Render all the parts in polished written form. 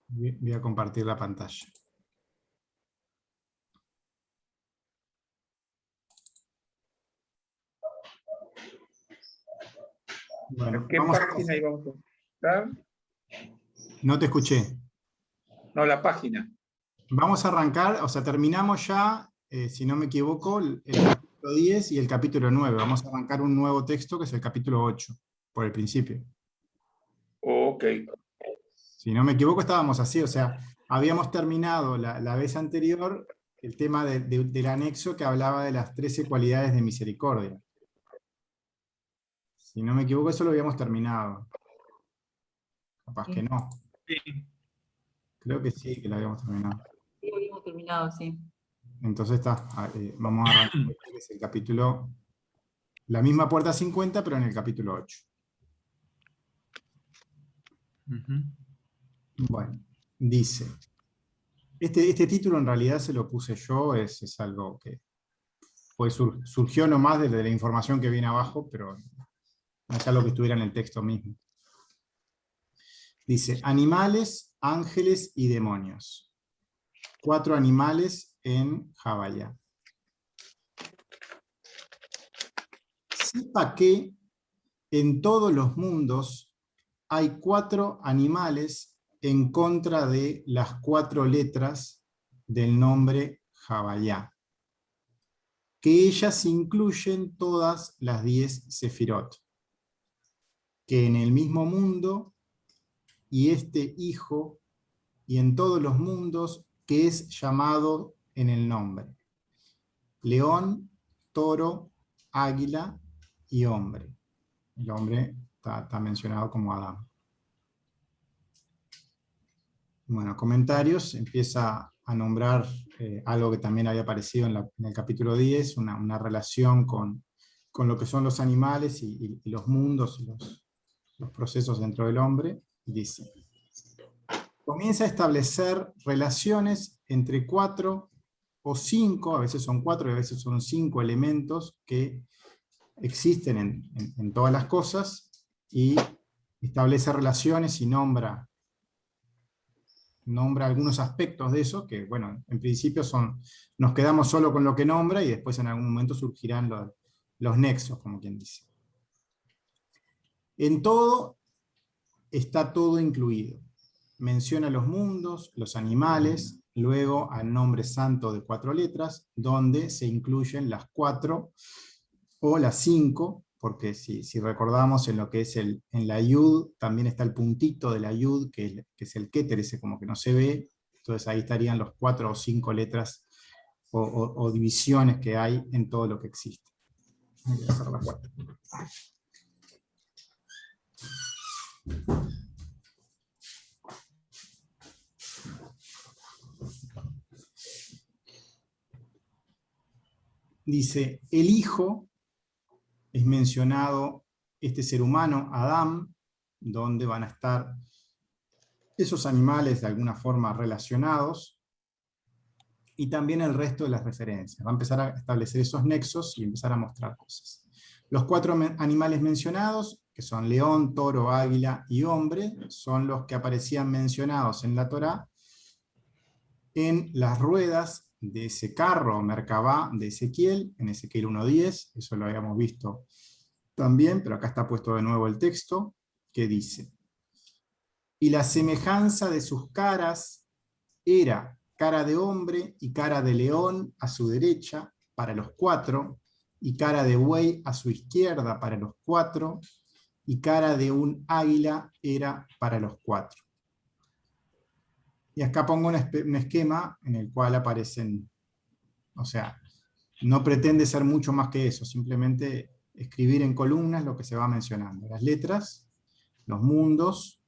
Voy a compartir la pantalla. Bueno, ¿Qué vamos a página pasar. íbamos a buscar? No te escuché. No, la página. Vamos a arrancar, o sea, terminamos ya, si no me equivoco, el capítulo 10 y el capítulo 9. Vamos a arrancar un nuevo texto que es el capítulo 8, por el principio. Ok. Si no me equivoco, estábamos así, o sea, habíamos terminado la vez anterior el tema del anexo que hablaba de las 13 cualidades de misericordia. Si no me equivoco, eso lo habíamos terminado. Capaz que no. Sí. Creo que sí, que lo habíamos terminado. Sí, habíamos terminado, sí. Entonces está, vamos a arrancar, que es el capítulo, la misma puerta 50, pero en el capítulo 8. Bueno, dice, este título en realidad se lo puse yo, es algo que surgió nomás de la información que viene abajo, pero no es algo que estuviera en el texto mismo. Dice, animales, ángeles y demonios. 4 animales en Jabaya. Sepa que en todos los mundos hay 4 animales en contra de las 4 letras del nombre Jabaya, que ellas incluyen todas las 10 sefirot, que en el mismo mundo y este hijo y en todos los mundos que es llamado en el nombre: león, toro, águila y hombre. El hombre está mencionado como Adán. Bueno, comentarios, empieza a nombrar algo que también había aparecido en el capítulo 10, una relación con lo que son los animales y los mundos, los procesos dentro del hombre. Dice, comienza a establecer relaciones entre 4 o 5, a veces son 4 y a veces son 5 elementos que existen en todas las cosas, y establece relaciones y nombra algunos aspectos de eso, que bueno, en principio nos quedamos solo con lo que nombra y después en algún momento surgirán los nexos, como quien dice. En todo está todo incluido. Menciona los mundos, los animales, luego al nombre santo de 4 letras, donde se incluyen las 4 o las 5, porque si recordamos en lo que es en la yud, también está el puntito de la yud, que es el keter, ese como que no se ve, entonces ahí estarían los 4 o 5 letras o divisiones que hay en todo lo que existe. Voy a hacer la 4. Dice, el hijo es mencionado, este ser humano, Adán, donde van a estar esos animales de alguna forma relacionados, y también el resto de las referencias. Va a empezar a establecer esos nexos y empezar a mostrar cosas. Los 4 animales mencionados, que son león, toro, águila y hombre, son los que aparecían mencionados en la Torá en las ruedas de ese carro, Merkabá, de Ezequiel, en Ezequiel 1.10, eso lo habíamos visto también, pero acá está puesto de nuevo el texto, que dice, y la semejanza de sus caras era cara de hombre y cara de león a su derecha para los 4, y cara de buey a su izquierda para los 4, y cara de un águila era para los 4. Y acá pongo un esquema en el cual aparecen, o sea, no pretende ser mucho más que eso, simplemente escribir en columnas lo que se va mencionando, las letras, los mundos,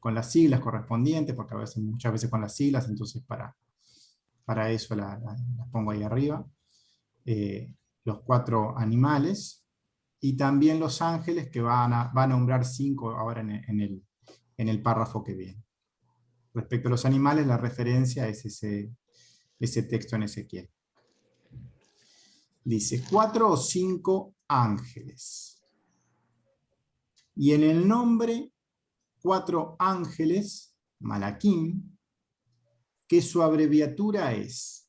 con las siglas correspondientes, porque muchas veces con las siglas, entonces para eso las pongo ahí arriba, los 4 animales, y también los ángeles, que va a nombrar 5 ahora en el párrafo que viene. Respecto a los animales, la referencia es ese texto en Ezequiel. Dice, 4 o 5 ángeles. Y en el nombre 4 ángeles Malaquim, que su abreviatura es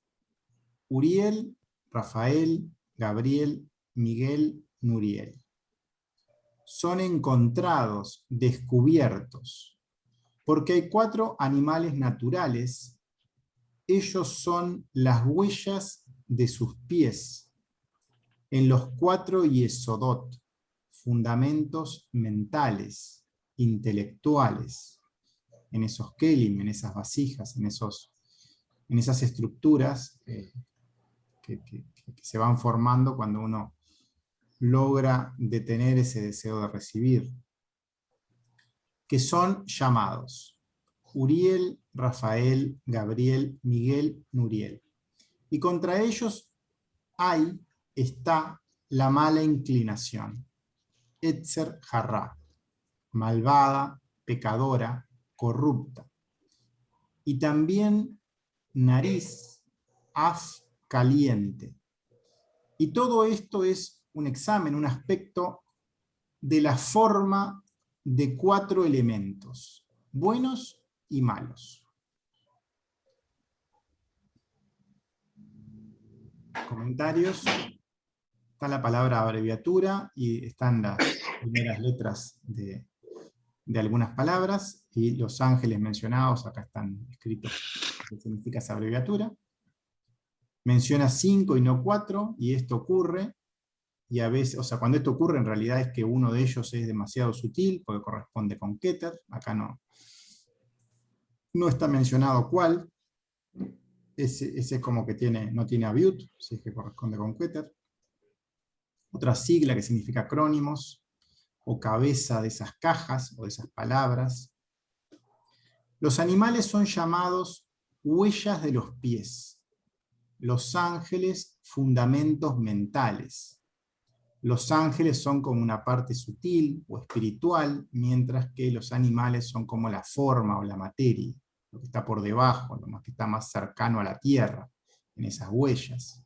Uriel, Rafael, Gabriel, Miguel, Nuriel. Son encontrados, descubiertos, porque hay 4 animales naturales. Ellos son las huellas de sus pies en los 4 yesodot, fundamentos mentales, intelectuales, en esos kelim, en esas vasijas, en esas estructuras que se van formando cuando uno logra detener ese deseo de recibir, que son llamados Uriel, Rafael, Gabriel, Miguel, Nuriel. Y contra ellos está la mala inclinación, Etzer Hará, malvada, pecadora, corrupta. Y también nariz, af, caliente. Y todo esto es un examen, un aspecto de la forma de 4 elementos, buenos y malos. Comentarios. Está la palabra abreviatura y están las primeras letras de algunas palabras, y los ángeles mencionados, acá están escritos qué significa esa abreviatura. Menciona 5 y no 4, y esto ocurre, y a veces, o sea, cuando esto ocurre en realidad es que uno de ellos es demasiado sutil, porque corresponde con Keter, acá no está mencionado cuál. Ese es como que no tiene abiut, si es que corresponde con Keter. Otra sigla que significa acrónimos, o cabeza de esas cajas, o de esas palabras. Los animales son llamados huellas de los pies. Los ángeles, fundamentos mentales. Los ángeles son como una parte sutil o espiritual, mientras que los animales son como la forma o la materia, lo que está por debajo, lo que está más cercano a la tierra, en esas huellas.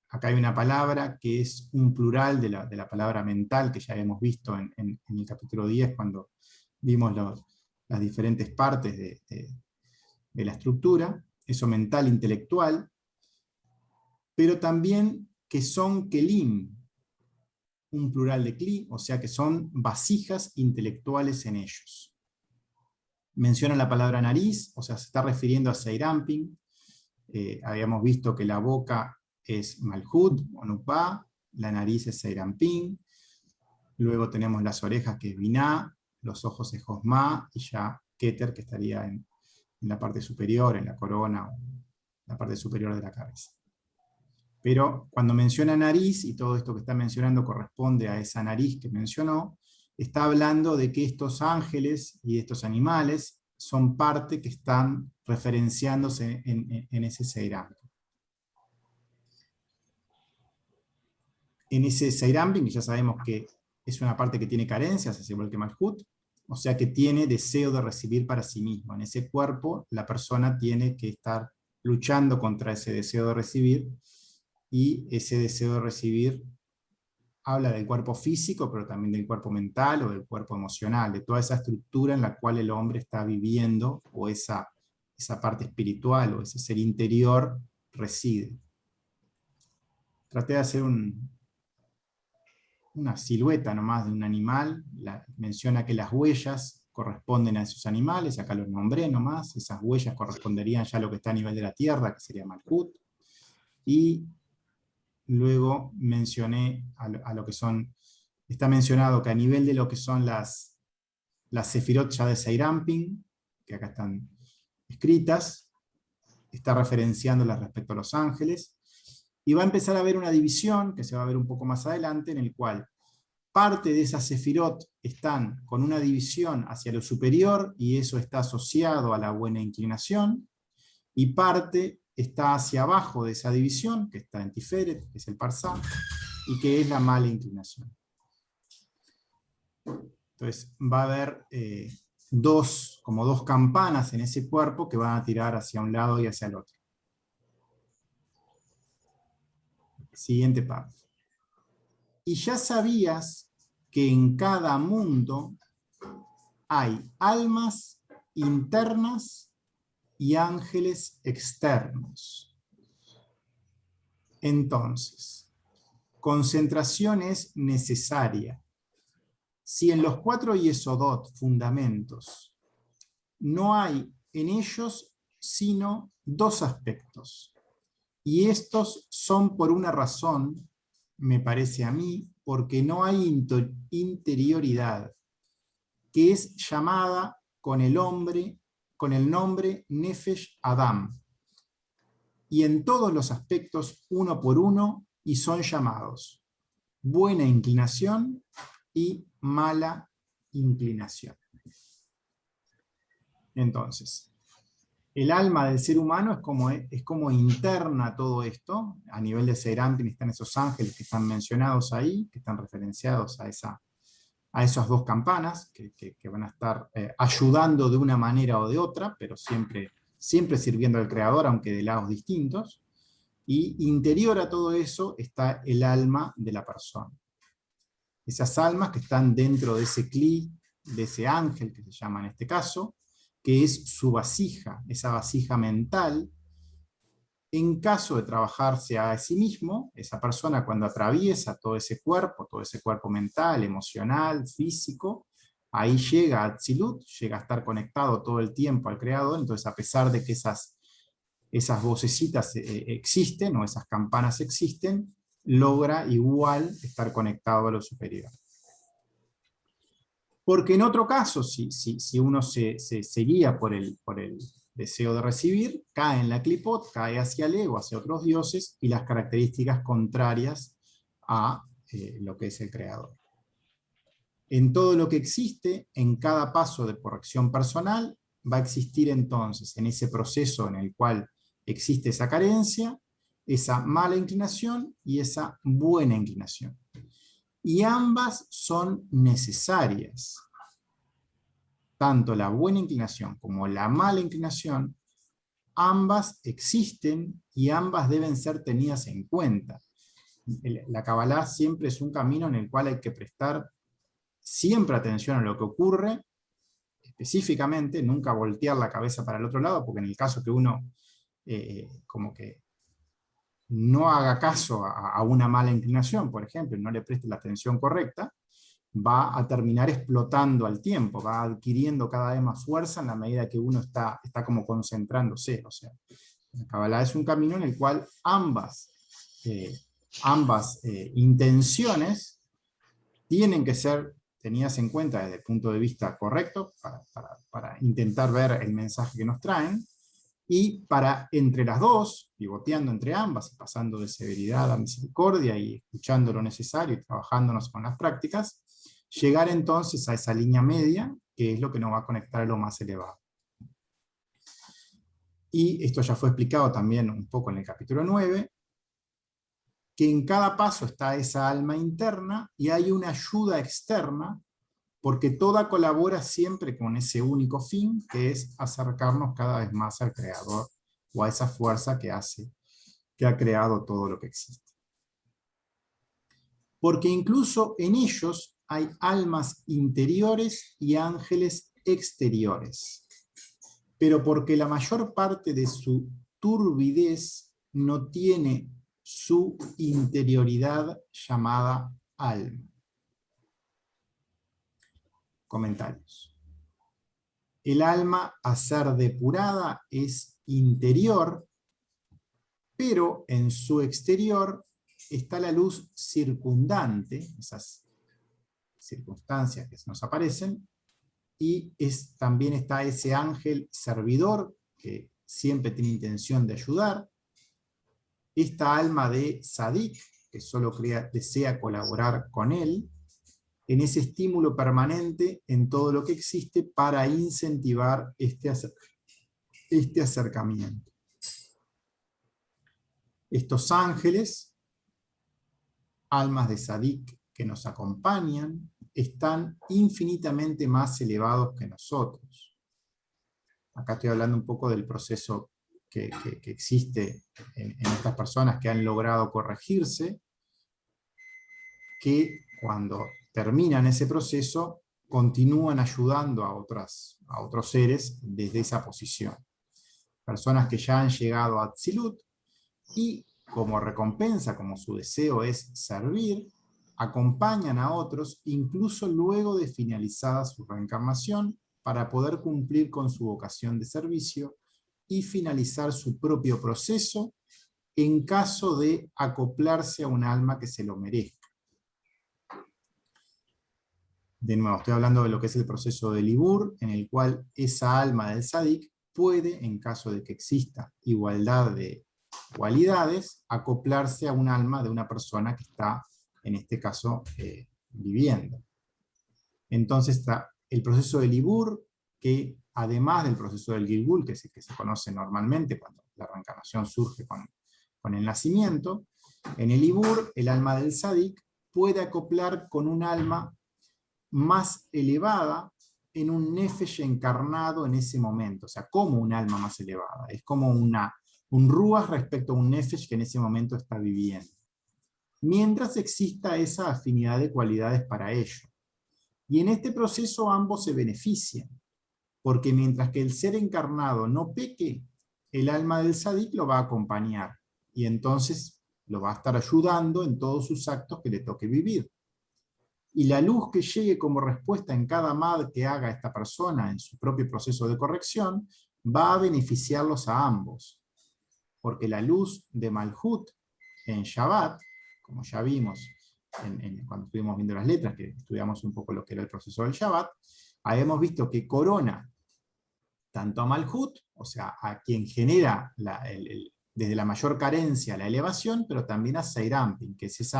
Acá hay una palabra que es un plural de la palabra mental, que ya hemos visto en el capítulo 10, cuando vimos las diferentes partes de la estructura, eso mental, intelectual, pero también que son kelim, un plural de kli, o sea que son vasijas intelectuales en ellos. Menciona la palabra nariz, o sea, se está refiriendo a Seirampin. Habíamos visto que la boca es Malhut, o Nupá, la nariz es Seirampin, luego tenemos las orejas, que es Binah, los ojos es Josma, y ya Keter, que estaría en la parte superior, en la corona, o la parte superior de la cabeza. Pero cuando menciona nariz, y todo esto que está mencionando corresponde a esa nariz que mencionó, está hablando de que estos ángeles y estos animales son parte que están referenciándose en ese Seirampin. En ese Seirampin, que ya sabemos que es una parte que tiene carencias, es igual que Malhut, o sea que tiene deseo de recibir para sí mismo. En ese cuerpo la persona tiene que estar luchando contra ese deseo de recibir, y ese deseo de recibir habla del cuerpo físico, pero también del cuerpo mental o del cuerpo emocional, de toda esa estructura en la cual el hombre está viviendo, o esa parte espiritual o ese ser interior reside. Traté de hacer una silueta nomás de un animal. Menciona que las huellas corresponden a esos animales, acá los nombré nomás, esas huellas corresponderían ya a lo que está a nivel de la tierra, que sería Malhut, y luego mencioné a lo que son, está mencionado que a nivel de lo que son las sefirot ya de Seirampin, que acá están escritas, está referenciándolas respecto a los ángeles, y va a empezar a haber una división, que se va a ver un poco más adelante, en el cual parte de esas sefirot están con una división hacia lo superior, y eso está asociado a la buena inclinación, y parte está hacia abajo de esa división, que está en Tiferet, que es el Parsá, y que es la mala inclinación. Entonces va a haber como dos campanas en ese cuerpo que van a tirar hacia un lado y hacia el otro. Siguiente parte. Y ya sabías que en cada mundo hay almas internas y ángeles externos. Entonces, concentración es necesaria. Si en los 4 Yesodot, fundamentos, no hay en ellos sino 2 aspectos, y estos son por una razón, me parece a mí, porque no hay interioridad, que es llamada con el nombre Nefesh Adam, y en todos los aspectos uno por uno, y son llamados buena inclinación y mala inclinación. Entonces, el alma del ser humano es como interna todo esto. A nivel de Seiranpin están esos ángeles que están mencionados ahí, que están referenciados a esas 2 campanas, que van a estar ayudando de una manera o de otra, pero siempre sirviendo al Creador, aunque de lados distintos. Y interior a todo eso está el alma de la persona. Esas almas que están dentro de ese cli, de ese ángel, que se llama en este caso, que es su vasija, esa vasija mental. En caso de trabajarse a sí mismo, esa persona cuando atraviesa todo ese cuerpo mental, emocional, físico, ahí llega a Atzilut, llega a estar conectado todo el tiempo al Creador. Entonces, a pesar de que esas vocecitas existen, o esas campanas existen, logra igual estar conectado a lo superior. Porque en otro caso, si uno se guía por el deseo de recibir, cae en la clipot, cae hacia el ego, hacia otros dioses, y las características contrarias a lo que es el Creador. En todo lo que existe, en cada paso de corrección personal, va a existir entonces, en ese proceso en el cual existe esa carencia, esa mala inclinación y esa buena inclinación. Y ambas son necesarias. Tanto la buena inclinación como la mala inclinación, ambas existen y ambas deben ser tenidas en cuenta. La Kabbalah siempre es un camino en el cual hay que prestar siempre atención a lo que ocurre, específicamente, nunca voltear la cabeza para el otro lado, porque en el caso que uno como que no haga caso a una mala inclinación, por ejemplo, y no le preste la atención correcta, va a terminar explotando al tiempo, va adquiriendo cada vez más fuerza en la medida que uno está como concentrándose. O sea, la Kabbalah es un camino en el cual ambas intenciones tienen que ser tenidas en cuenta desde el punto de vista correcto, para intentar ver el mensaje que nos traen, y para entre las dos, pivoteando entre ambas, pasando de severidad a misericordia, y escuchando lo necesario y trabajándonos con las prácticas, llegar entonces a esa línea media, que es lo que nos va a conectar a lo más elevado. Y esto ya fue explicado también un poco en el capítulo 9, que en cada paso está esa alma interna y hay una ayuda externa, porque toda colabora siempre con ese único fin, que es acercarnos cada vez más al Creador, o a esa fuerza que ha creado todo lo que existe. Porque incluso en ellos hay almas interiores y ángeles exteriores, pero porque la mayor parte de su turbidez no tiene su interioridad llamada alma. Comentarios. El alma a ser depurada es interior, pero en su exterior está la luz circundante, esas circunstancias que nos aparecen, y también está ese ángel servidor que siempre tiene intención de ayudar, esta alma de Sadik, que solo desea colaborar con él, en ese estímulo permanente en todo lo que existe para incentivar este acercamiento. Estos ángeles, almas de Sadik que nos acompañan, están infinitamente más elevados que nosotros. Acá estoy hablando un poco del proceso que existe en estas personas que han logrado corregirse, que cuando terminan ese proceso continúan ayudando a otros seres desde esa posición. Personas que ya han llegado a Atzilut y como recompensa, como su deseo es servir, acompañan a otros incluso luego de finalizada su reencarnación para poder cumplir con su vocación de servicio y finalizar su propio proceso en caso de acoplarse a un alma que se lo merezca. De nuevo, estoy hablando de lo que es el proceso del Ibur, en el cual esa alma del Tzadik puede, en caso de que exista igualdad de cualidades, acoplarse a un alma de una persona que está, en este caso, viviendo. Entonces está el proceso del Ibur, que además del proceso del Gilgul, que es el que se conoce normalmente cuando la reencarnación surge con el nacimiento, en el Ibur, el alma del Tzadik puede acoplar con un alma más elevada en un nefesh encarnado en ese momento, o sea, como un alma más elevada, es como un ruach respecto a un nefesh que en ese momento está viviendo, mientras exista esa afinidad de cualidades para ello. Y en este proceso ambos se benefician, porque mientras que el ser encarnado no peque, el alma del Tzadik lo va a acompañar, y entonces lo va a estar ayudando en todos sus actos que le toque vivir. Y la luz que llegue como respuesta en cada mad que haga esta persona en su propio proceso de corrección, va a beneficiarlos a ambos. Porque la luz de Malhut en Shabbat, como ya vimos cuando estuvimos viendo las letras, que estudiamos un poco lo que era el proceso del Shabbat, habíamos visto que corona tanto a Malhut, o sea, a quien genera desde la mayor carencia la elevación, pero también a Seirampin, que es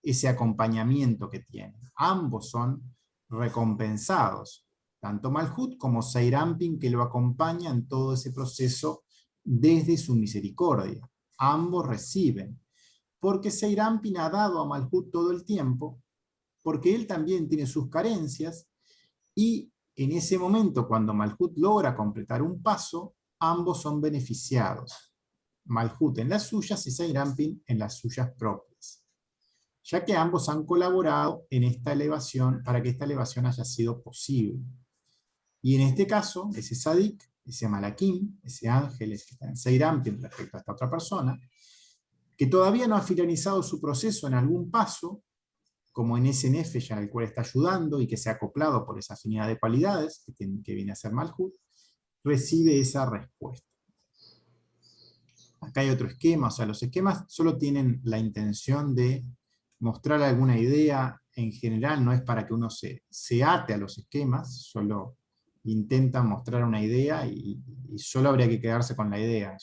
ese acompañamiento que tienen. Ambos son recompensados, tanto Malhut como Seirampin, que lo acompaña en todo ese proceso desde su misericordia. Ambos reciben, porque Seirampin ha dado a Malhut todo el tiempo, porque él también tiene sus carencias, y en ese momento, cuando Malhut logra completar un paso, ambos son beneficiados. Malhut en las suyas y Seirampin en las suyas propias, ya que ambos han colaborado en esta elevación, para que esta elevación haya sido posible. Y en este caso, ese Tzadik, ese Malakim, ese ángel que está en Seirampin respecto a esta otra persona, que todavía no ha finalizado su proceso en algún paso, como en ese Nefesh al cual está ayudando y que se ha acoplado por esa afinidad de cualidades que viene a ser Malhut, recibe esa respuesta. Acá hay otro esquema, o sea, los esquemas solo tienen la intención de mostrar alguna idea. En general no es para que uno se ate a los esquemas, solo intentan mostrar una idea y solo habría que quedarse con la idea,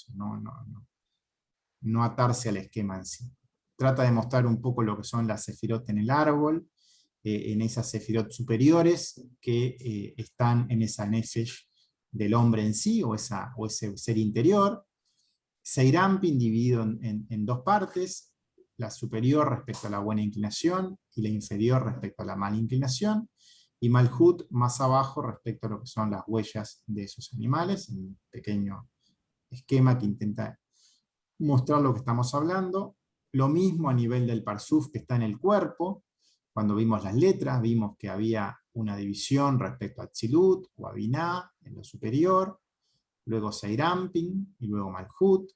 no atarse al esquema en sí. Trata de mostrar un poco lo que son las sefirot en el árbol, en esas sefirot superiores que están en esa nefesh del hombre en sí, o ese ser interior. Seirampin dividido en dos partes, la superior respecto a la buena inclinación y la inferior respecto a la mala inclinación, y Malhut más abajo respecto a lo que son las huellas de esos animales, en un pequeño esquema que intenta mostrar lo que estamos hablando. Lo mismo a nivel del Parsuf que está en el cuerpo. Cuando vimos las letras, vimos que había una división respecto a Tzilut o a Binah en lo superior, luego Seirampin y luego Malhut.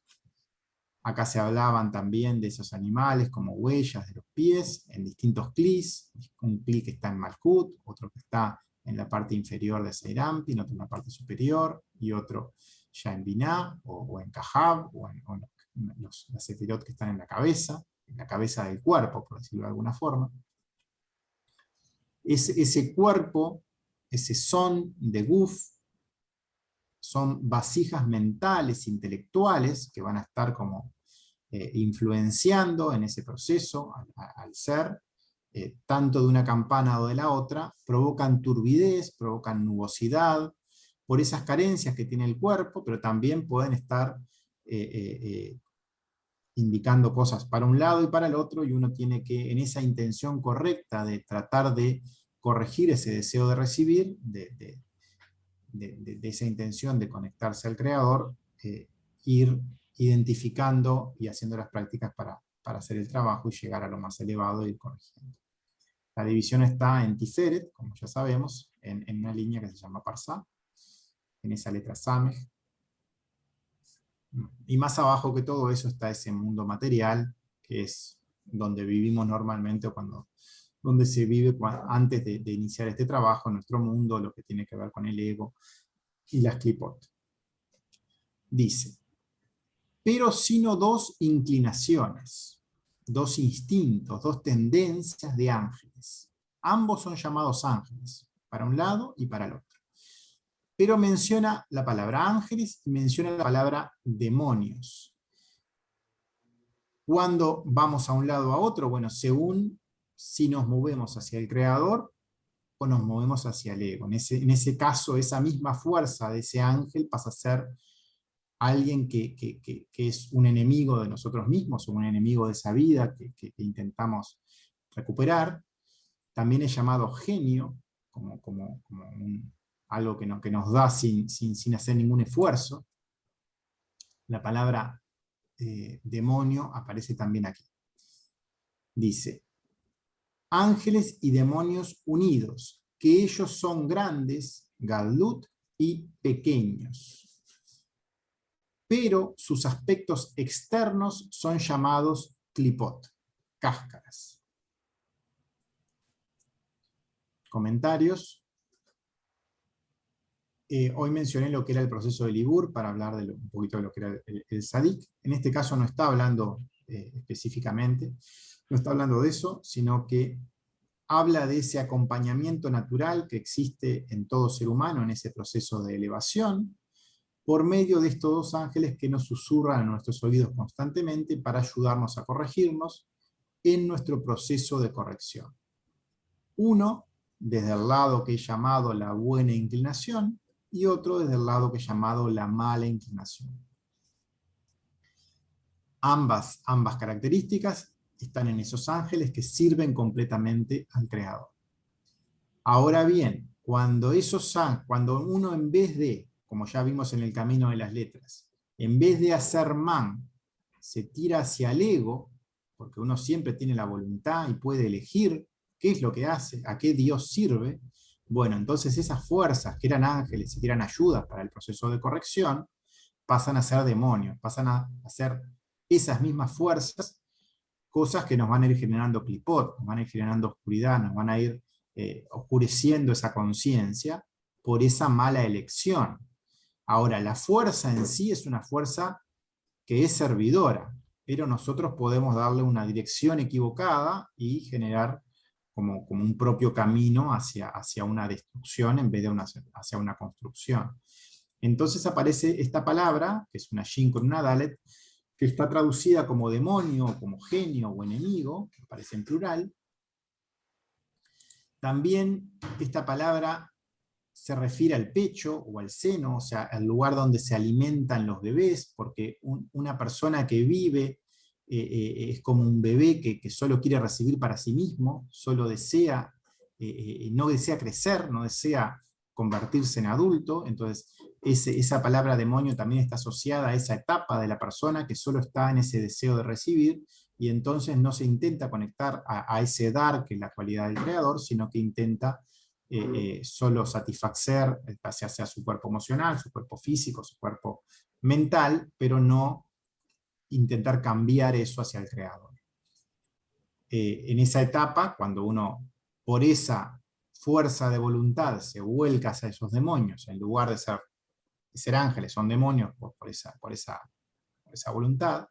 Acá se hablaban también de esos animales como huellas de los pies en distintos klis, un kli que está en Malhut, otro que está en la parte inferior de Seirampin, otro en la parte superior, y otro ya en Binah, o en Kahab, o en las sefirot que están en la cabeza del cuerpo, por decirlo de alguna forma. Ese cuerpo, ese son de Guf, son vasijas mentales, intelectuales, que van a estar como influenciando en ese proceso al ser, tanto de una campana o de la otra, provocan turbidez, provocan nubosidad, por esas carencias que tiene el cuerpo, pero también pueden estar indicando cosas para un lado y para el otro, y uno tiene que, en esa intención correcta de tratar de corregir ese deseo de recibir, de esa intención de conectarse al Creador, ir identificando y haciendo las prácticas para hacer el trabajo y llegar a lo más elevado y ir corrigiendo. La división está en Tiferet, como ya sabemos, en una línea que se llama Parsá, en esa letra Samej. Y más abajo que todo eso está ese mundo material, que es donde vivimos normalmente, o donde se vive antes de iniciar este trabajo, en nuestro mundo, lo que tiene que ver con el ego y las clipot. Dice, pero sino dos inclinaciones, dos instintos, dos tendencias de ángeles. Ambos son llamados ángeles, para un lado y para el otro. Pero menciona la palabra ángeles y menciona la palabra demonios. Cuando vamos a un lado o a otro, bueno, según si nos movemos hacia el creador o nos movemos hacia el ego. En ese caso, esa misma fuerza de ese ángel pasa a ser alguien que es un enemigo de nosotros mismos, o un enemigo de esa vida que intentamos recuperar. También es llamado genio, como algo que nos da sin hacer ningún esfuerzo. La palabra demonio aparece también aquí. Dice, ángeles y demonios unidos, que ellos son grandes, Gadlut, y pequeños. Pero sus aspectos externos son llamados clipot, cáscaras. Comentarios. Hoy mencioné lo que era el proceso de Libur para hablar un poquito de lo que era el Sadik. En este caso no está hablando específicamente, no está hablando de eso, sino que habla de ese acompañamiento natural que existe en todo ser humano en ese proceso de elevación, por medio de estos dos ángeles que nos susurran a nuestros oídos constantemente para ayudarnos a corregirnos en nuestro proceso de corrección. Uno, desde el lado que he llamado la buena inclinación, y otro desde el lado que he llamado la mala inclinación. Ambas características están en esos ángeles que sirven completamente al Creador. Ahora bien, cuando uno en vez de, como ya vimos en el camino de las letras, en vez de hacer man, se tira hacia el ego, porque uno siempre tiene la voluntad y puede elegir qué es lo que hace, a qué Dios sirve, bueno, entonces esas fuerzas que eran ángeles y que eran ayudas para el proceso de corrección, pasan a ser demonios, pasan a ser esas mismas fuerzas, cosas que nos van a ir generando clipot, nos van a ir generando oscuridad, nos van a ir oscureciendo esa conciencia por esa mala elección. Ahora, la fuerza en sí es una fuerza que es servidora, pero nosotros podemos darle una dirección equivocada y generar como un propio camino hacia una destrucción en vez de hacia una construcción. Entonces aparece esta palabra, que es una Shin con una Dalet, que está traducida como demonio, como genio o enemigo, que aparece en plural. También esta palabra se refiere al pecho o al seno, o sea, al lugar donde se alimentan los bebés, porque una persona que vive es como un bebé que solo quiere recibir para sí mismo, solo desea, no desea crecer, no desea convertirse en adulto. Entonces esa palabra demonio también está asociada a esa etapa de la persona que solo está en ese deseo de recibir, y entonces no se intenta conectar a ese dar, que es la cualidad del creador, sino que intenta solo satisfacer, ya sea su cuerpo emocional, su cuerpo físico, su cuerpo mental, pero no intentar cambiar eso hacia el creador. En esa etapa, cuando uno por esa fuerza de voluntad se vuelca hacia esos demonios, en lugar de ser ángeles, son demonios por esa voluntad,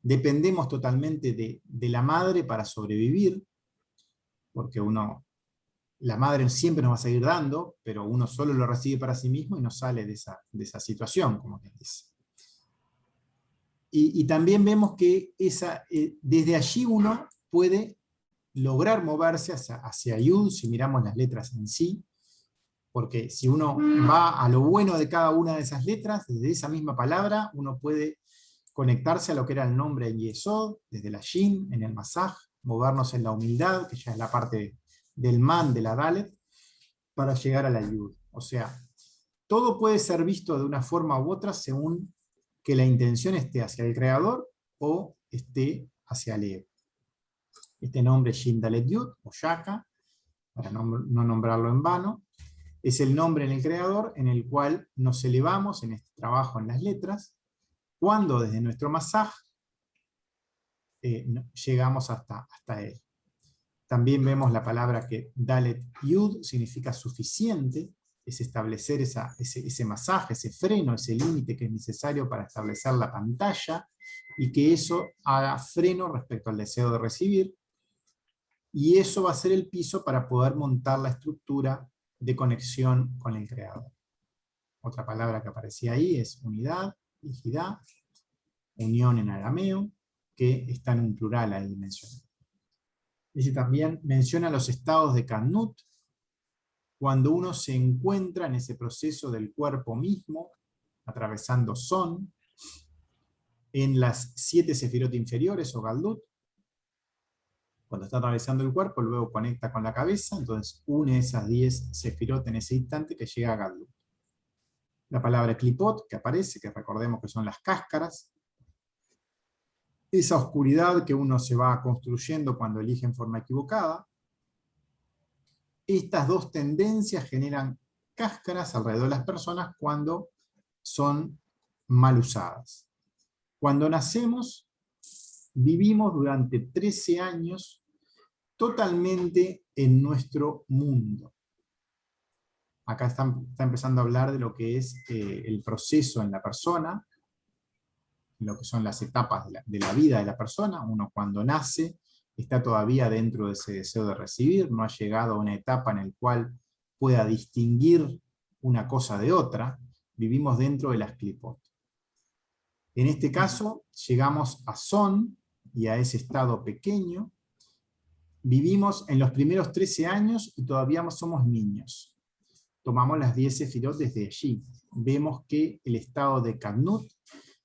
dependemos totalmente de la madre para sobrevivir, porque la madre siempre nos va a seguir dando, pero uno solo lo recibe para sí mismo y no sale de esa situación, como quien dice. Y también vemos que desde allí uno puede lograr moverse hacia Yud, si miramos las letras en sí, porque si uno va a lo bueno de cada una de esas letras, desde esa misma palabra, uno puede conectarse a lo que era el nombre en Yesod, desde la Shin, en el Masaj, movernos en la humildad, que ya es la parte del Man, de la Dalet, para llegar a la Yud. O sea, todo puede ser visto de una forma u otra según que la intención esté hacia el creador o esté hacia el ego. Este nombre Shin Dalet Yud, o Shaka, para no nombrarlo en vano, es el nombre en el creador en el cual nos elevamos en este trabajo en las letras, cuando desde nuestro masaj llegamos hasta él. También vemos la palabra que Dalet Yud significa suficiente, es establecer ese masaje, ese freno, ese límite que es necesario para establecer la pantalla, y que eso haga freno respecto al deseo de recibir, y eso va a ser el piso para poder montar la estructura de conexión con el creador. Otra palabra que aparecía ahí es unidad, hijidá, unión en arameo, que está en un plural ahí mencionado. Dice también, menciona los estados de Kannut, cuando uno se encuentra en ese proceso del cuerpo mismo, atravesando Son, en las 7 sefirot inferiores o Galdut, cuando está atravesando el cuerpo, luego conecta con la cabeza, entonces une esas 10 sefirot en ese instante que llega a Galdut. La palabra Klipot, que aparece, que recordemos que son las cáscaras, esa oscuridad que uno se va construyendo cuando elige en forma equivocada. Estas dos tendencias generan cáscaras alrededor de las personas cuando son mal usadas. Cuando nacemos, vivimos durante 13 años totalmente en nuestro mundo. Acá está empezando a hablar de lo que es el proceso en la persona, lo que son las etapas de la vida de la persona. Uno cuando nace está todavía dentro de ese deseo de recibir, no ha llegado a una etapa en la cual pueda distinguir una cosa de otra, vivimos dentro de las Klipot. En este caso, llegamos a Son y a ese estado pequeño, vivimos en los primeros 13 años y todavía somos niños. Tomamos las 10 sefirot desde allí. Vemos que el estado de Kannut,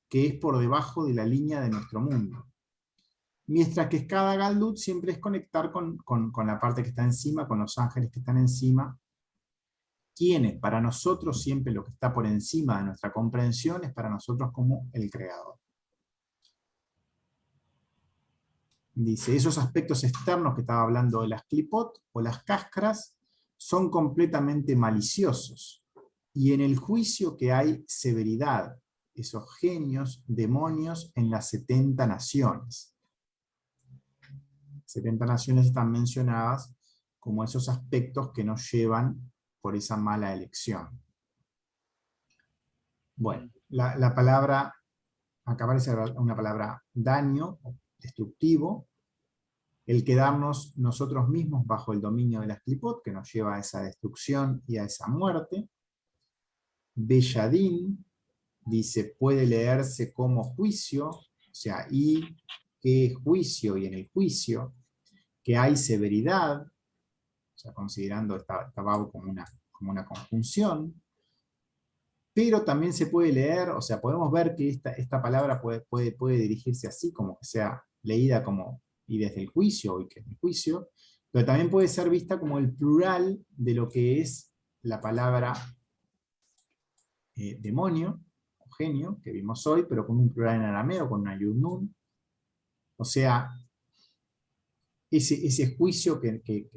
que es por debajo de la línea de nuestro mundo. Mientras que cada Galdut siempre es conectar con la parte que está encima, con los ángeles que están encima, quienes para nosotros siempre lo que está por encima de nuestra comprensión es para nosotros como el Creador. Dice, esos aspectos externos que estaba hablando de las Klipot o las cáscaras son completamente maliciosos, y en el juicio que hay severidad, esos genios, demonios en las 70 naciones. 70 naciones están mencionadas como esos aspectos que nos llevan por esa mala elección. Bueno, la palabra, acá aparece una palabra daño, destructivo, el quedarnos nosotros mismos bajo el dominio de las Klipot, que nos lleva a esa destrucción y a esa muerte. Beyadín, dice, puede leerse como juicio, o sea, y qué juicio, y en el juicio, que hay severidad, o sea, considerando esta bab como una conjunción, pero también se puede leer, o sea, podemos ver que esta palabra puede dirigirse así, como que sea leída como, y desde el juicio, y que es el juicio, pero también puede ser vista como el plural de lo que es la palabra demonio, o genio, que vimos hoy, pero con un plural en arameo, con una yud nun. O sea, ese juicio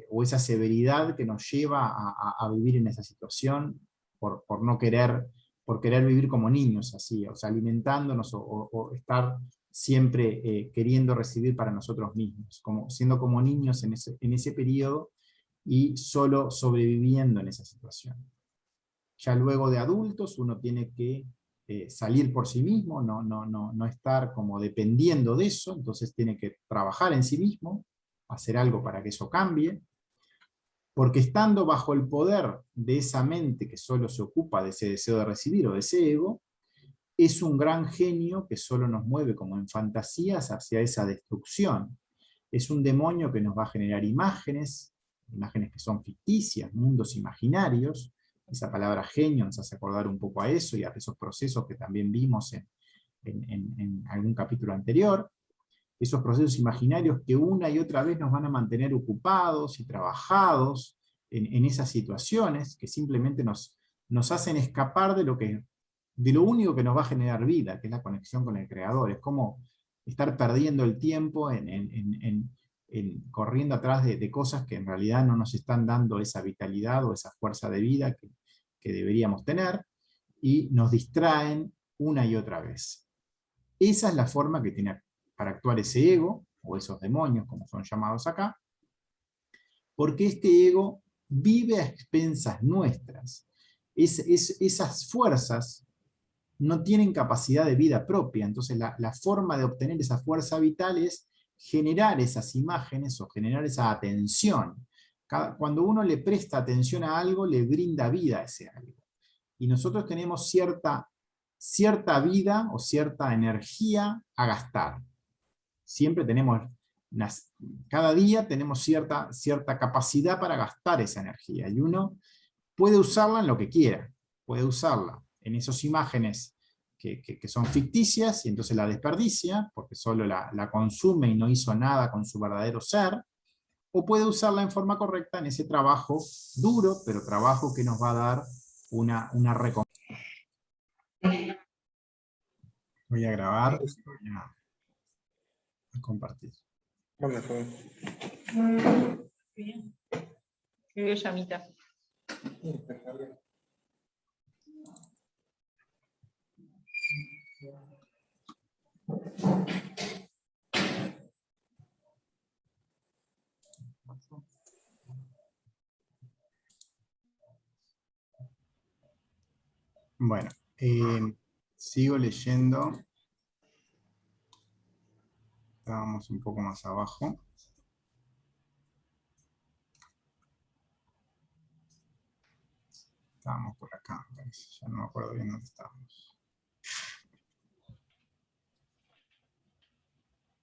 o esa severidad que nos lleva a vivir en esa situación por querer vivir como niños, así, o sea, alimentándonos o estar siempre queriendo recibir para nosotros mismos, siendo como niños en ese periodo y solo sobreviviendo en esa situación. Ya luego de adultos uno tiene que salir por sí mismo, no estar como dependiendo de eso, entonces tiene que trabajar en sí mismo, hacer algo para que eso cambie, porque estando bajo el poder de esa mente que solo se ocupa de ese deseo de recibir o de ese ego, es un gran genio que solo nos mueve como en fantasías hacia esa destrucción. Es un demonio que nos va a generar imágenes que son ficticias, mundos imaginarios. Esa palabra genio nos hace acordar un poco a eso y a esos procesos que también vimos en algún capítulo anterior. Esos procesos imaginarios que una y otra vez nos van a mantener ocupados y trabajados en esas situaciones que simplemente nos hacen escapar de lo único que nos va a generar vida, que es la conexión con el Creador. Es como estar perdiendo el tiempo en corriendo atrás de cosas que en realidad no nos están dando esa vitalidad o esa fuerza de vida que deberíamos tener, y nos distraen una y otra vez. Esa es la forma que tiene para actuar ese ego, o esos demonios, como son llamados acá, porque este ego vive a expensas nuestras. Esas fuerzas no tienen capacidad de vida propia, entonces la forma de obtener esa fuerza vital es generar esas imágenes o generar esa atención. Cuando uno le presta atención a algo, le brinda vida a ese algo. Y nosotros tenemos cierta vida o cierta energía a gastar. Siempre tenemos, cada día tenemos cierta capacidad para gastar esa energía, y uno puede usarla en lo que quiera, puede usarla en esas imágenes que son ficticias, y entonces la desperdicia, porque solo la consume y no hizo nada con su verdadero ser, o puede usarla en forma correcta en ese trabajo duro, pero trabajo que nos va a dar una recompensa. Voy a grabar, voy a compartir. Bien. Qué llamita. Bueno, sigo leyendo. Estábamos un poco más abajo. Estábamos por acá, ya no me acuerdo bien dónde estábamos.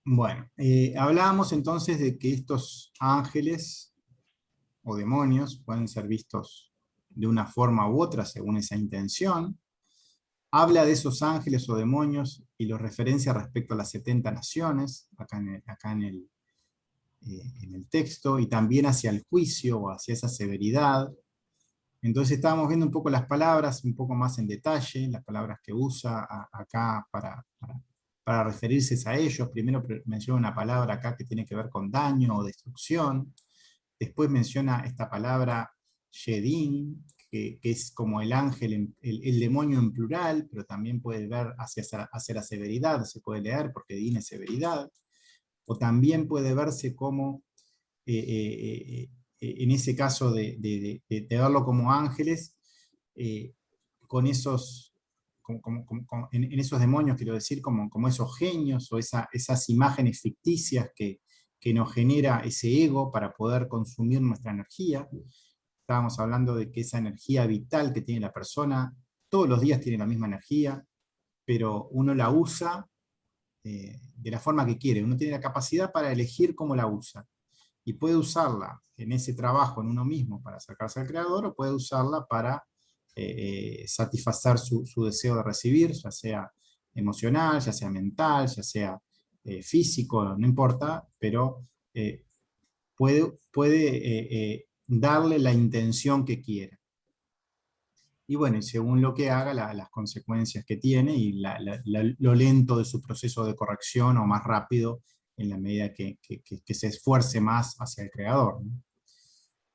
Bueno, hablábamos entonces de que estos ángeles o demonios pueden ser vistos de una forma u otra según esa intención. Habla de esos ángeles o demonios y los referencia respecto a las 70 naciones, acá en el texto, y también hacia el juicio o hacia esa severidad. Entonces estábamos viendo un poco las palabras, un poco más en detalle, las palabras que usa acá para referirse a ellos. Primero menciona una palabra acá que tiene que ver con daño o destrucción. Después menciona esta palabra Shedin, que es como el ángel, el demonio en plural, pero también puede ver hacia la severidad, se puede leer porque Din es severidad. O también puede verse como, en ese caso de verlo como ángeles, con esos, en esos demonios, quiero decir, como esos genios o esas imágenes ficticias que nos genera ese ego para poder consumir nuestra energía. Estábamos hablando de que esa energía vital que tiene la persona, todos los días tiene la misma energía, pero uno la usa de la forma que quiere. Uno tiene la capacidad para elegir cómo la usa. Y puede usarla en ese trabajo en uno mismo para acercarse al Creador, o puede usarla para satisfacer su deseo de recibir, ya sea emocional, ya sea mental, ya sea físico, no importa, pero puede darle la intención que quiera. Y bueno, y según lo que haga, las consecuencias que tiene y lo lento de su proceso de corrección, o más rápido en la medida que se esfuerce más hacia el Creador, ¿no?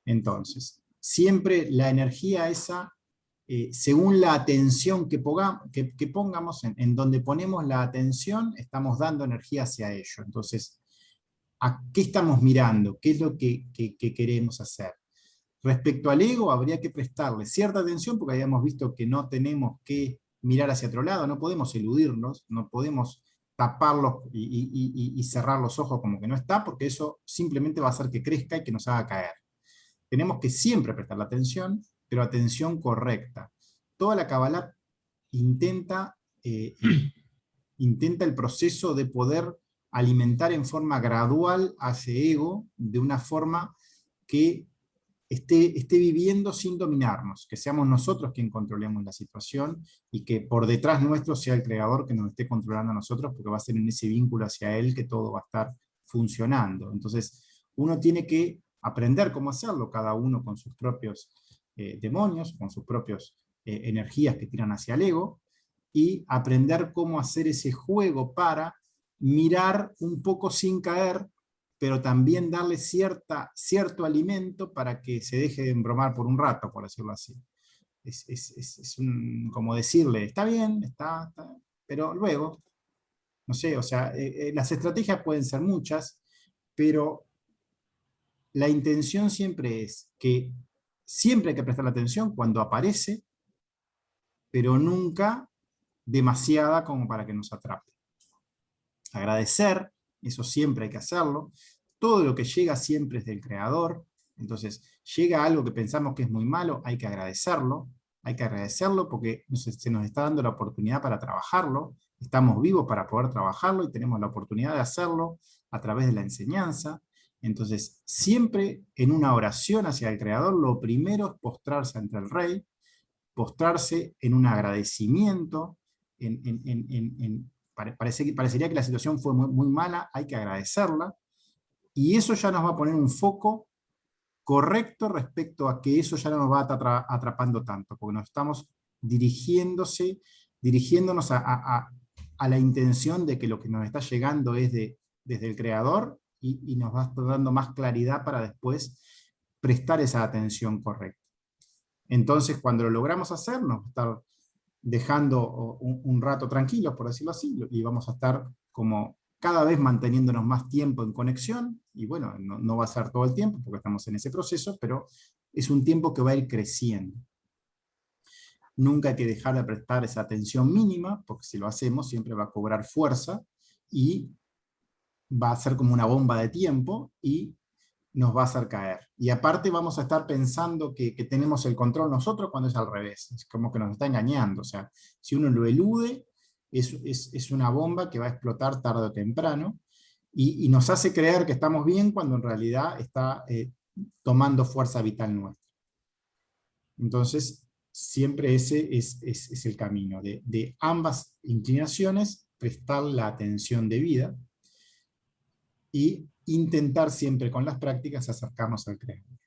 Entonces, siempre la energía esa, según la atención que pongamos, en donde ponemos la atención, estamos dando energía hacia ello. Entonces, ¿a qué estamos mirando? ¿Qué es lo que queremos hacer? Respecto al ego, habría que prestarle cierta atención, porque habíamos visto que no tenemos que mirar hacia otro lado, no podemos eludirnos, no podemos taparlos y cerrar los ojos como que no está, porque eso simplemente va a hacer que crezca y que nos haga caer. Tenemos que siempre prestarle atención, pero atención correcta. Toda la Kabbalah intenta el proceso de poder alimentar en forma gradual a ese ego, de una forma que esté viviendo sin dominarnos, que seamos nosotros quien controlemos la situación, y que por detrás nuestro sea el Creador que nos esté controlando a nosotros, porque va a ser en ese vínculo hacia Él que todo va a estar funcionando. Entonces, uno tiene que aprender cómo hacerlo, cada uno con sus propios demonios, con sus propias energías que tiran hacia el ego, y aprender cómo hacer ese juego para mirar un poco sin caer, pero también darle cierto alimento para que se deje de embromar por un rato, por decirlo así. Como decirle, está bien, está, pero luego, no sé, o sea, las estrategias pueden ser muchas, pero la intención siempre es que siempre hay que prestar atención cuando aparece, pero nunca demasiada como para que nos atrape. Agradecer, eso siempre hay que hacerlo. Todo lo que llega siempre es del creador. Entonces, llega algo que pensamos que es muy malo, hay que agradecerlo. Hay que agradecerlo porque se nos está dando la oportunidad para trabajarlo. Estamos vivos para poder trabajarlo y tenemos la oportunidad de hacerlo a través de la enseñanza. Entonces, siempre en una oración hacia el creador, lo primero es postrarse ante el rey, postrarse en un agradecimiento, parecería que la situación fue muy mala, hay que agradecerla, y eso ya nos va a poner un foco correcto respecto a que eso ya no nos va atrapando tanto, porque nos estamos dirigiéndonos a la intención de que lo que nos está llegando es desde el creador, y nos va dando más claridad para después prestar esa atención correcta. Entonces, cuando lo logramos hacer, nos va a estar dejando un rato tranquilos, por decirlo así, y vamos a estar como cada vez manteniéndonos más tiempo en conexión, y bueno, no va a ser todo el tiempo, porque estamos en ese proceso, pero es un tiempo que va a ir creciendo. Nunca hay que dejar de prestar esa atención mínima, porque si lo hacemos siempre va a cobrar fuerza, y va a ser como una bomba de tiempo, y nos va a hacer caer. Y aparte vamos a estar pensando que tenemos el control nosotros cuando es al revés. Es como que nos está engañando. O sea, si uno lo elude, es una bomba que va a explotar tarde o temprano, y nos hace creer que estamos bien cuando en realidad está tomando fuerza vital nuestra. Entonces, siempre ese es el camino. De ambas inclinaciones, prestar la atención debida, y intentar siempre con las prácticas acercarnos al creador.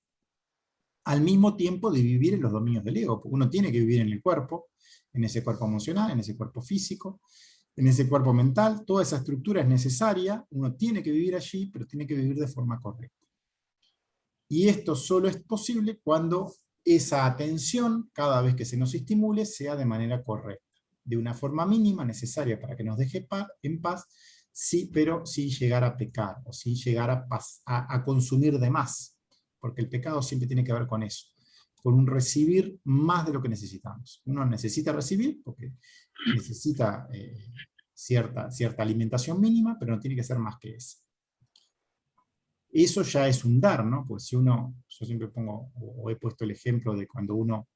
Al mismo tiempo de vivir en los dominios del ego, porque uno tiene que vivir en el cuerpo, en ese cuerpo emocional, en ese cuerpo físico, en ese cuerpo mental. Toda esa estructura es necesaria, uno tiene que vivir allí, pero tiene que vivir de forma correcta. Y esto solo es posible cuando esa atención, cada vez que se nos estimule, sea de manera correcta, de una forma mínima, necesaria para que nos deje en paz, sí, pero sin llegar a pecar, o sin llegar a consumir de más, porque el pecado siempre tiene que ver con eso, con un recibir más de lo que necesitamos. Uno necesita recibir, porque necesita cierta alimentación mínima, pero no tiene que ser más que eso. Eso ya es un dar, ¿no? Pues si uno, yo siempre pongo, o he puesto el ejemplo de cuando uno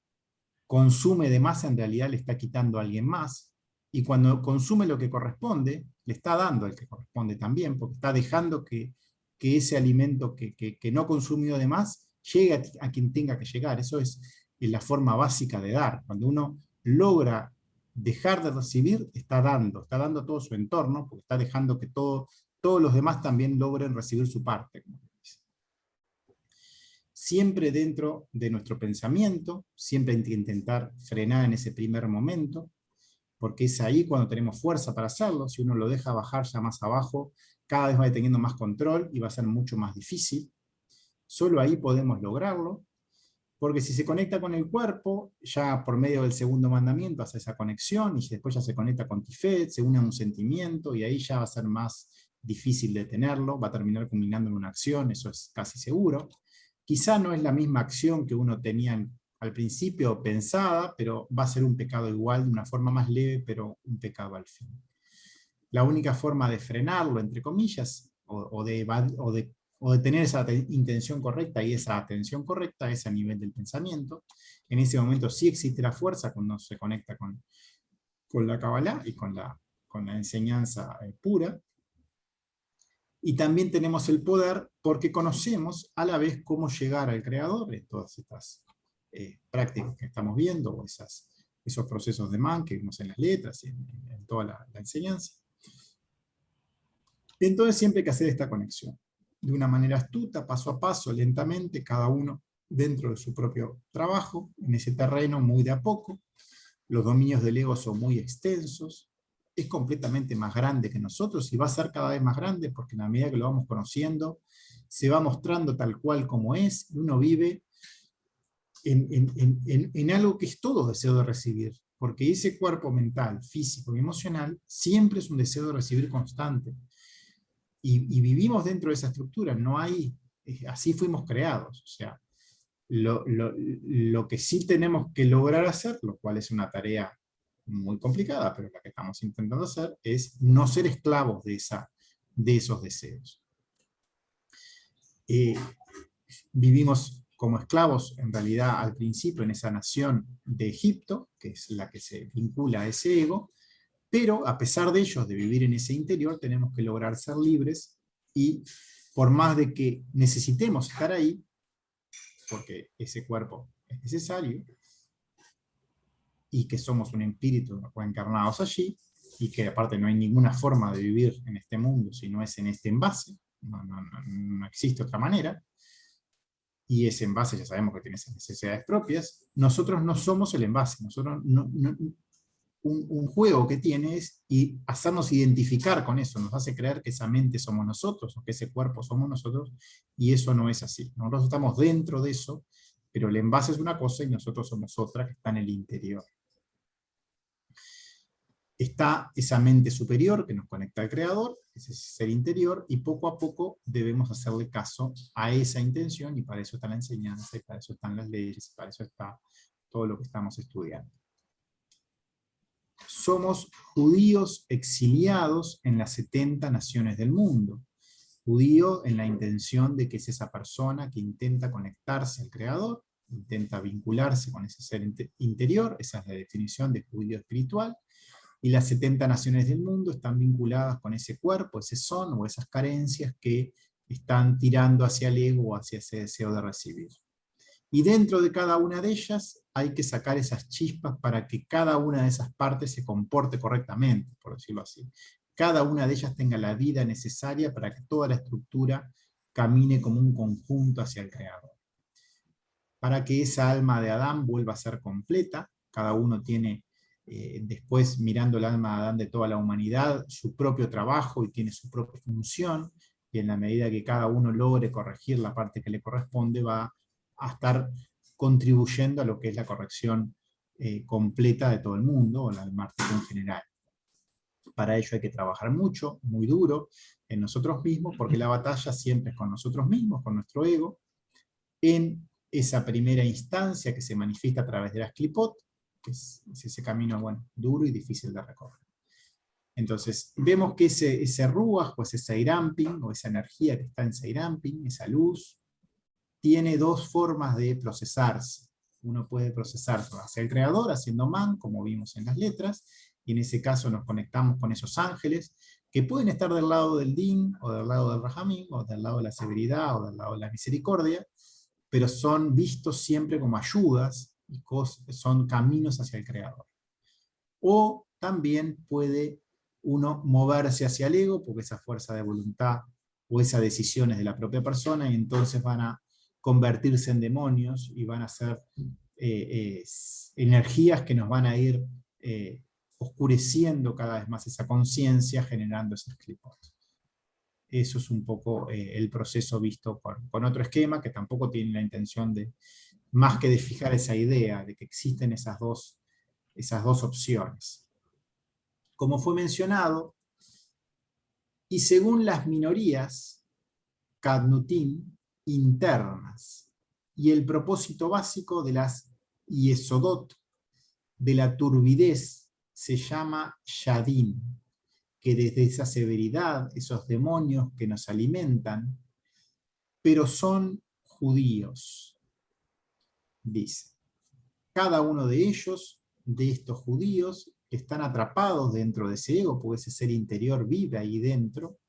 consume de más, en realidad le está quitando a alguien más, y cuando consume lo que corresponde, le está dando el que corresponde también, porque está dejando que ese alimento que no consumió de más llegue a quien tenga que llegar. Eso es la forma básica de dar. Cuando uno logra dejar de recibir, está dando a todo su entorno, porque está dejando que todos los demás también logren recibir su parte. Siempre dentro de nuestro pensamiento, siempre hay que intentar frenar en ese primer momento, porque es ahí cuando tenemos fuerza para hacerlo. Si uno lo deja bajar ya más abajo, cada vez va teniendo más control y va a ser mucho más difícil. Solo ahí podemos lograrlo, porque si se conecta con el cuerpo, ya por medio del segundo mandamiento hace esa conexión, y después ya se conecta con Tifet, se une a un sentimiento, y ahí ya va a ser más difícil de tenerlo, va a terminar culminando en una acción, eso es casi seguro. Quizá no es la misma acción que uno tenía al principio pensada, pero va a ser un pecado igual, de una forma más leve, pero un pecado al fin. La única forma de frenarlo, entre comillas, o de tener esa intención correcta y esa atención correcta, es a nivel del pensamiento. En ese momento sí existe la fuerza cuando se conecta con la Kabbalah y con la enseñanza pura. Y también tenemos el poder porque conocemos a la vez cómo llegar al creador en todas estas prácticas que estamos viendo, o esos procesos de man que vimos en las letras y en toda la enseñanza. Entonces siempre hay que hacer esta conexión, de una manera astuta, paso a paso, lentamente, cada uno dentro de su propio trabajo, en ese terreno muy de a poco. Los dominios del ego son muy extensos, es completamente más grande que nosotros y va a ser cada vez más grande porque en la medida que lo vamos conociendo, se va mostrando tal cual como es, y uno vive en algo que es todo deseo de recibir, porque ese cuerpo mental, físico y emocional siempre es un deseo de recibir constante. Y vivimos dentro de esa estructura, no hay, así fuimos creados, o sea, lo que sí tenemos que lograr hacer, lo cual es una tarea muy complicada, pero la que estamos intentando hacer, es no ser esclavos de esos deseos. Vivimos como esclavos, en realidad, al principio en esa nación de Egipto, que es la que se vincula a ese ego, pero a pesar de ello, de vivir en ese interior, tenemos que lograr ser libres, y por más de que necesitemos estar ahí, porque ese cuerpo es necesario, y que somos un espíritu reencarnados allí, y que aparte no hay ninguna forma de vivir en este mundo si no es en este envase, no existe otra manera, y ese envase ya sabemos que tiene esas necesidades propias, nosotros no somos el envase, nosotros un juego que tiene es hacernos identificar con eso, nos hace creer que esa mente somos nosotros, o que ese cuerpo somos nosotros, y eso no es así. Nosotros estamos dentro de eso, pero el envase es una cosa y nosotros somos otra que está en el interior. Está esa mente superior que nos conecta al Creador, ese ser interior, y poco a poco debemos hacerle caso a esa intención, y para eso está la enseñanza, y para eso están las leyes, y para eso está todo lo que estamos estudiando. Somos judíos exiliados en las 70 naciones del mundo. Judío en la intención de que es esa persona que intenta conectarse al Creador, intenta vincularse con ese ser interior, esa es la definición de judío espiritual, y las 70 naciones del mundo están vinculadas con ese cuerpo, ese son, o esas carencias que están tirando hacia el ego o hacia ese deseo de recibir. Y dentro de cada una de ellas hay que sacar esas chispas para que cada una de esas partes se comporte correctamente, por decirlo así. Cada una de ellas tenga la vida necesaria para que toda la estructura camine como un conjunto hacia el Creador. Para que esa alma de Adán vuelva a ser completa, cada uno tiene, después mirando el alma de Adán de toda la humanidad, su propio trabajo y tiene su propia función, y en la medida que cada uno logre corregir la parte que le corresponde, va a estar contribuyendo a lo que es la corrección completa de todo el mundo, o la del Mártir en general. Para ello hay que trabajar mucho, muy duro, en nosotros mismos, porque la batalla siempre es con nosotros mismos, con nuestro ego, en esa primera instancia que se manifiesta a través de las clipot, que es ese camino, bueno, duro y difícil de recorrer. Entonces, vemos que ese ruach, o ese seiramping, o esa energía que está en seiramping, esa luz, tiene dos formas de procesarse. Uno puede procesarse hacia el Creador, haciendo man, como vimos en las letras, y en ese caso nos conectamos con esos ángeles, que pueden estar del lado del Din, o del lado del Rahamim, o del lado de la severidad, o del lado de la misericordia, pero son vistos siempre como ayudas, y son caminos hacia el Creador. O también puede uno moverse hacia el ego, porque esa fuerza de voluntad, o esa decisión es de la propia persona, y entonces van a convertirse en demonios, y van a ser energías que nos van a ir oscureciendo cada vez más esa conciencia, generando esos clipos. Eso es un poco el proceso visto con otro esquema, que tampoco tiene la intención de, más que de fijar esa idea de que existen esas dos opciones. Como fue mencionado, y según las minorías, Kadnutim, internas, y el propósito básico de las Yesodot, de la turbidez, se llama Yadim, que desde esa severidad, esos demonios que nos alimentan, pero son judíos, dice. Cada uno de ellos, de estos judíos, están atrapados dentro de ese ego, porque ese ser interior vive ahí dentro,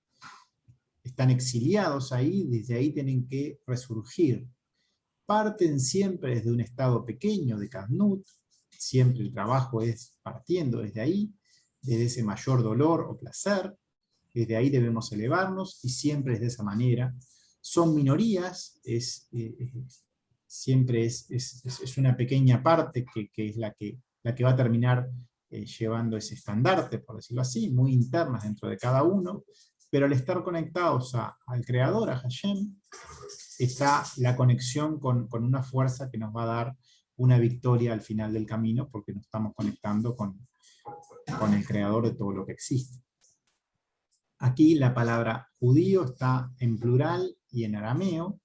están exiliados ahí, desde ahí tienen que resurgir. Parten siempre desde un estado pequeño de Kadnut, siempre el trabajo es partiendo desde ahí, desde ese mayor dolor o placer, desde ahí debemos elevarnos, y siempre es de esa manera. Son minorías, siempre es una pequeña parte que es la que va a terminar llevando ese estandarte, por decirlo así, muy internas dentro de cada uno, pero al estar conectados al Creador, a Hashem, está la conexión con una fuerza que nos va a dar una victoria al final del camino, porque nos estamos conectando con el Creador de todo lo que existe. Aquí la palabra judío está en plural y en arameo.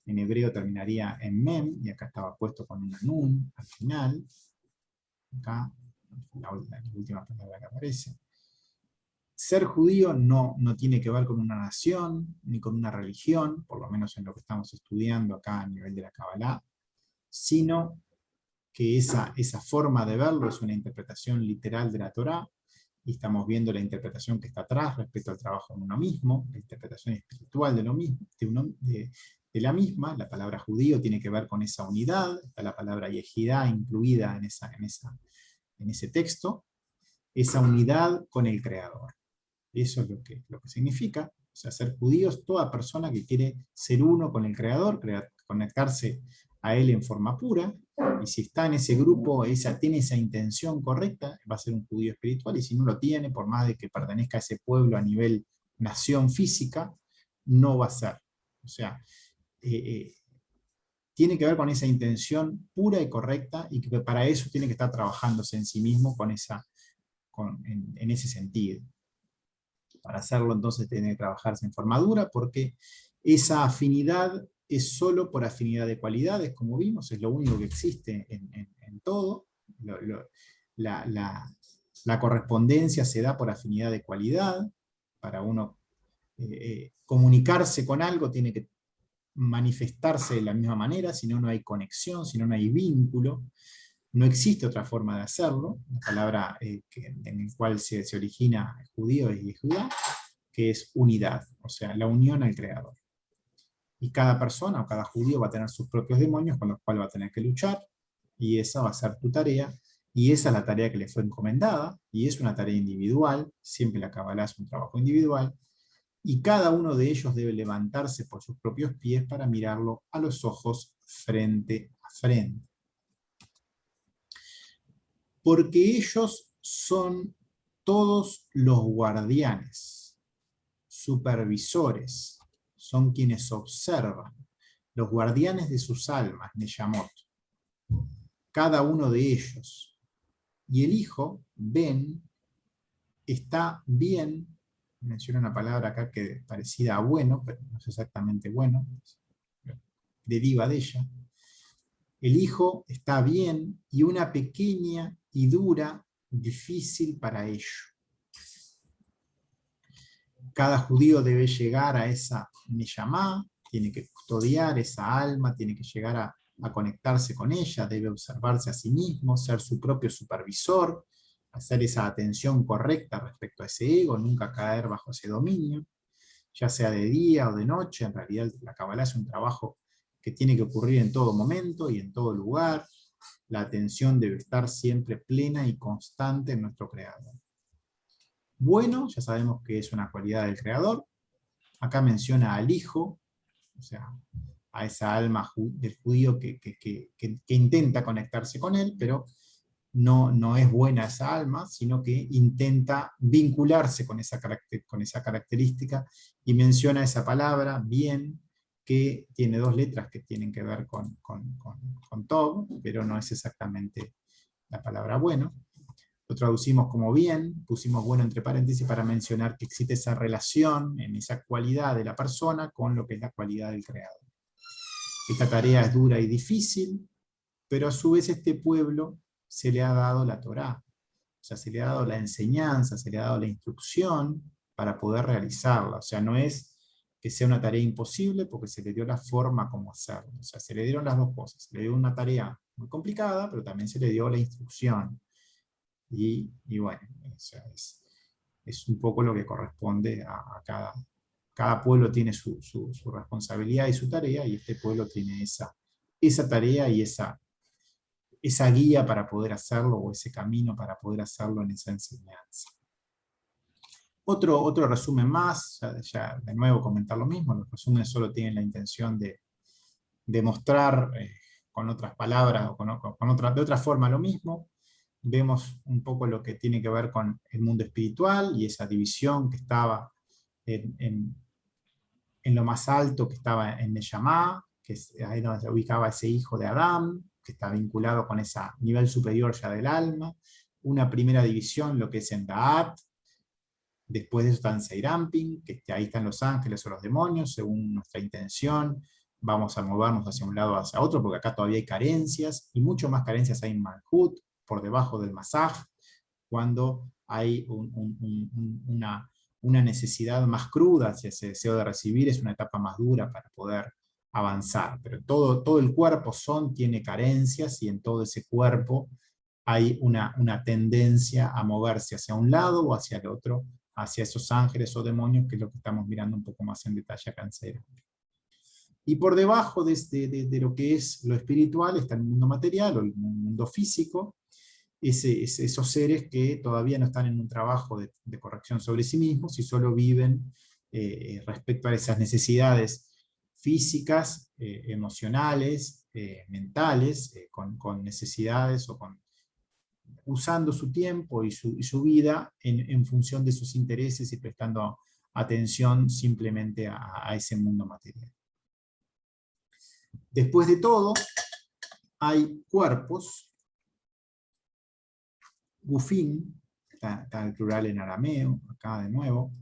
En hebreo terminaría en mem, y acá estaba puesto con una nun al final. Acá, la última palabra que aparece. Ser judío no tiene que ver con una nación, ni con una religión, por lo menos en lo que estamos estudiando acá a nivel de la Kabbalah, sino que esa forma de verlo es una interpretación literal de la Torá, y estamos viendo la interpretación que está atrás respecto al trabajo en uno mismo, la interpretación espiritual de lo mismo, de la misma. La palabra judío tiene que ver con esa unidad, está la palabra yehidá incluida en ese texto, esa unidad con el Creador. Eso es lo que significa. O sea, ser judío es toda persona que quiere ser uno con el Creador, conectarse a Él en forma pura, y si está en ese grupo, tiene esa intención correcta, va a ser un judío espiritual, y si no lo tiene, por más de que pertenezca a ese pueblo a nivel nación física, no va a ser. O sea, tiene que ver con esa intención pura y correcta, y que para eso tiene que estar trabajándose en sí mismo en ese sentido. Para hacerlo entonces tiene que trabajarse en forma dura, porque esa afinidad es solo por afinidad de cualidades, como vimos, es lo único que existe en todo. La correspondencia se da por afinidad de cualidad. Para uno comunicarse con algo tiene que manifestarse de la misma manera, si no, no hay conexión, si no, no hay vínculo. No existe otra forma de hacerlo. La palabra en la cual se origina judío es Yehudá, que es unidad, o sea, la unión al Creador. Y cada persona o cada judío va a tener sus propios demonios con los cuales va a tener que luchar, y esa va a ser tu tarea, y esa es la tarea que le fue encomendada, y es una tarea individual, siempre la Kabbalah es un trabajo individual, y cada uno de ellos debe levantarse por sus propios pies para mirarlo a los ojos frente a frente. Porque ellos son todos los guardianes, supervisores, son quienes observan, los guardianes de sus almas, Neyamot, cada uno de ellos. Y el Hijo, Ben, está bien, menciona una palabra acá que parecida a bueno, pero no es exactamente bueno, deriva de ella. El Hijo está bien, y una pequeña y dura, difícil para ello. Cada judío debe llegar a esa Neyamá, tiene que custodiar esa alma, tiene que llegar a conectarse con ella, debe observarse a sí mismo, ser su propio supervisor, hacer esa atención correcta respecto a ese ego, nunca caer bajo ese dominio, ya sea de día o de noche. En realidad la Kabbalah es un trabajo que tiene que ocurrir en todo momento y en todo lugar. La atención debe estar siempre plena y constante en nuestro Creador. Bueno, ya sabemos que es una cualidad del Creador. Acá menciona al Hijo, o sea, a esa alma del judío que intenta conectarse con él, pero no es buena esa alma, sino que intenta vincularse con esa característica, y menciona esa palabra, bien, que tiene dos letras que tienen que ver con Tov, pero no es exactamente la palabra bueno. Lo traducimos como bien, pusimos bueno entre paréntesis para mencionar que existe esa relación en esa cualidad de la persona con lo que es la cualidad del Creador. Esta tarea es dura y difícil, pero a su vez este pueblo se le ha dado la Torá, o sea, se le ha dado la enseñanza, se le ha dado la instrucción para poder realizarla. O sea, no es que sea una tarea imposible, porque se le dio la forma como hacerlo. O sea, se le dieron las dos cosas. Se le dio una tarea muy complicada, pero también se le dio la instrucción. Y bueno, o sea, es un poco lo que corresponde a cada pueblo. Tiene su responsabilidad y su tarea, y este pueblo tiene esa tarea y esa guía para poder hacerlo, o ese camino para poder hacerlo en esa enseñanza. Otro resumen más, ya de nuevo comentar lo mismo. Los resúmenes solo tienen la intención de mostrar con otras palabras o de otra forma lo mismo. vemos un poco lo que tiene que ver con el mundo espiritual y esa división que estaba en lo más alto, que estaba en Neyamá, que es ahí donde se ubicaba ese hijo de Adán, que está vinculado con ese nivel superior ya del alma. Una primera división, lo que es en Da'at. Después de eso está en Seirampin, que ahí están los ángeles o los demonios, según nuestra intención. Vamos a movernos hacia un lado o hacia otro, porque acá todavía hay carencias, y mucho más carencias hay en Malhut, por debajo del Masaj, cuando hay una necesidad más cruda hacia ese deseo de recibir, es una etapa más dura para poder avanzar. Pero todo el cuerpo tiene carencias, y en todo ese cuerpo hay una tendencia a moverse hacia un lado o hacia el otro, hacia esos ángeles o demonios, que es lo que estamos mirando un poco más en detalle acá en Seirampin. Y por debajo de lo que es lo espiritual está el mundo material o el mundo físico, esos seres que todavía no están en un trabajo de corrección sobre sí mismos y solo viven respecto a esas necesidades físicas, emocionales, mentales, con necesidades o usando su tiempo y su vida en función de sus intereses y prestando atención simplemente a ese mundo material. Después de todo, hay cuerpos, gufín, está el plural en arameo, acá de nuevo.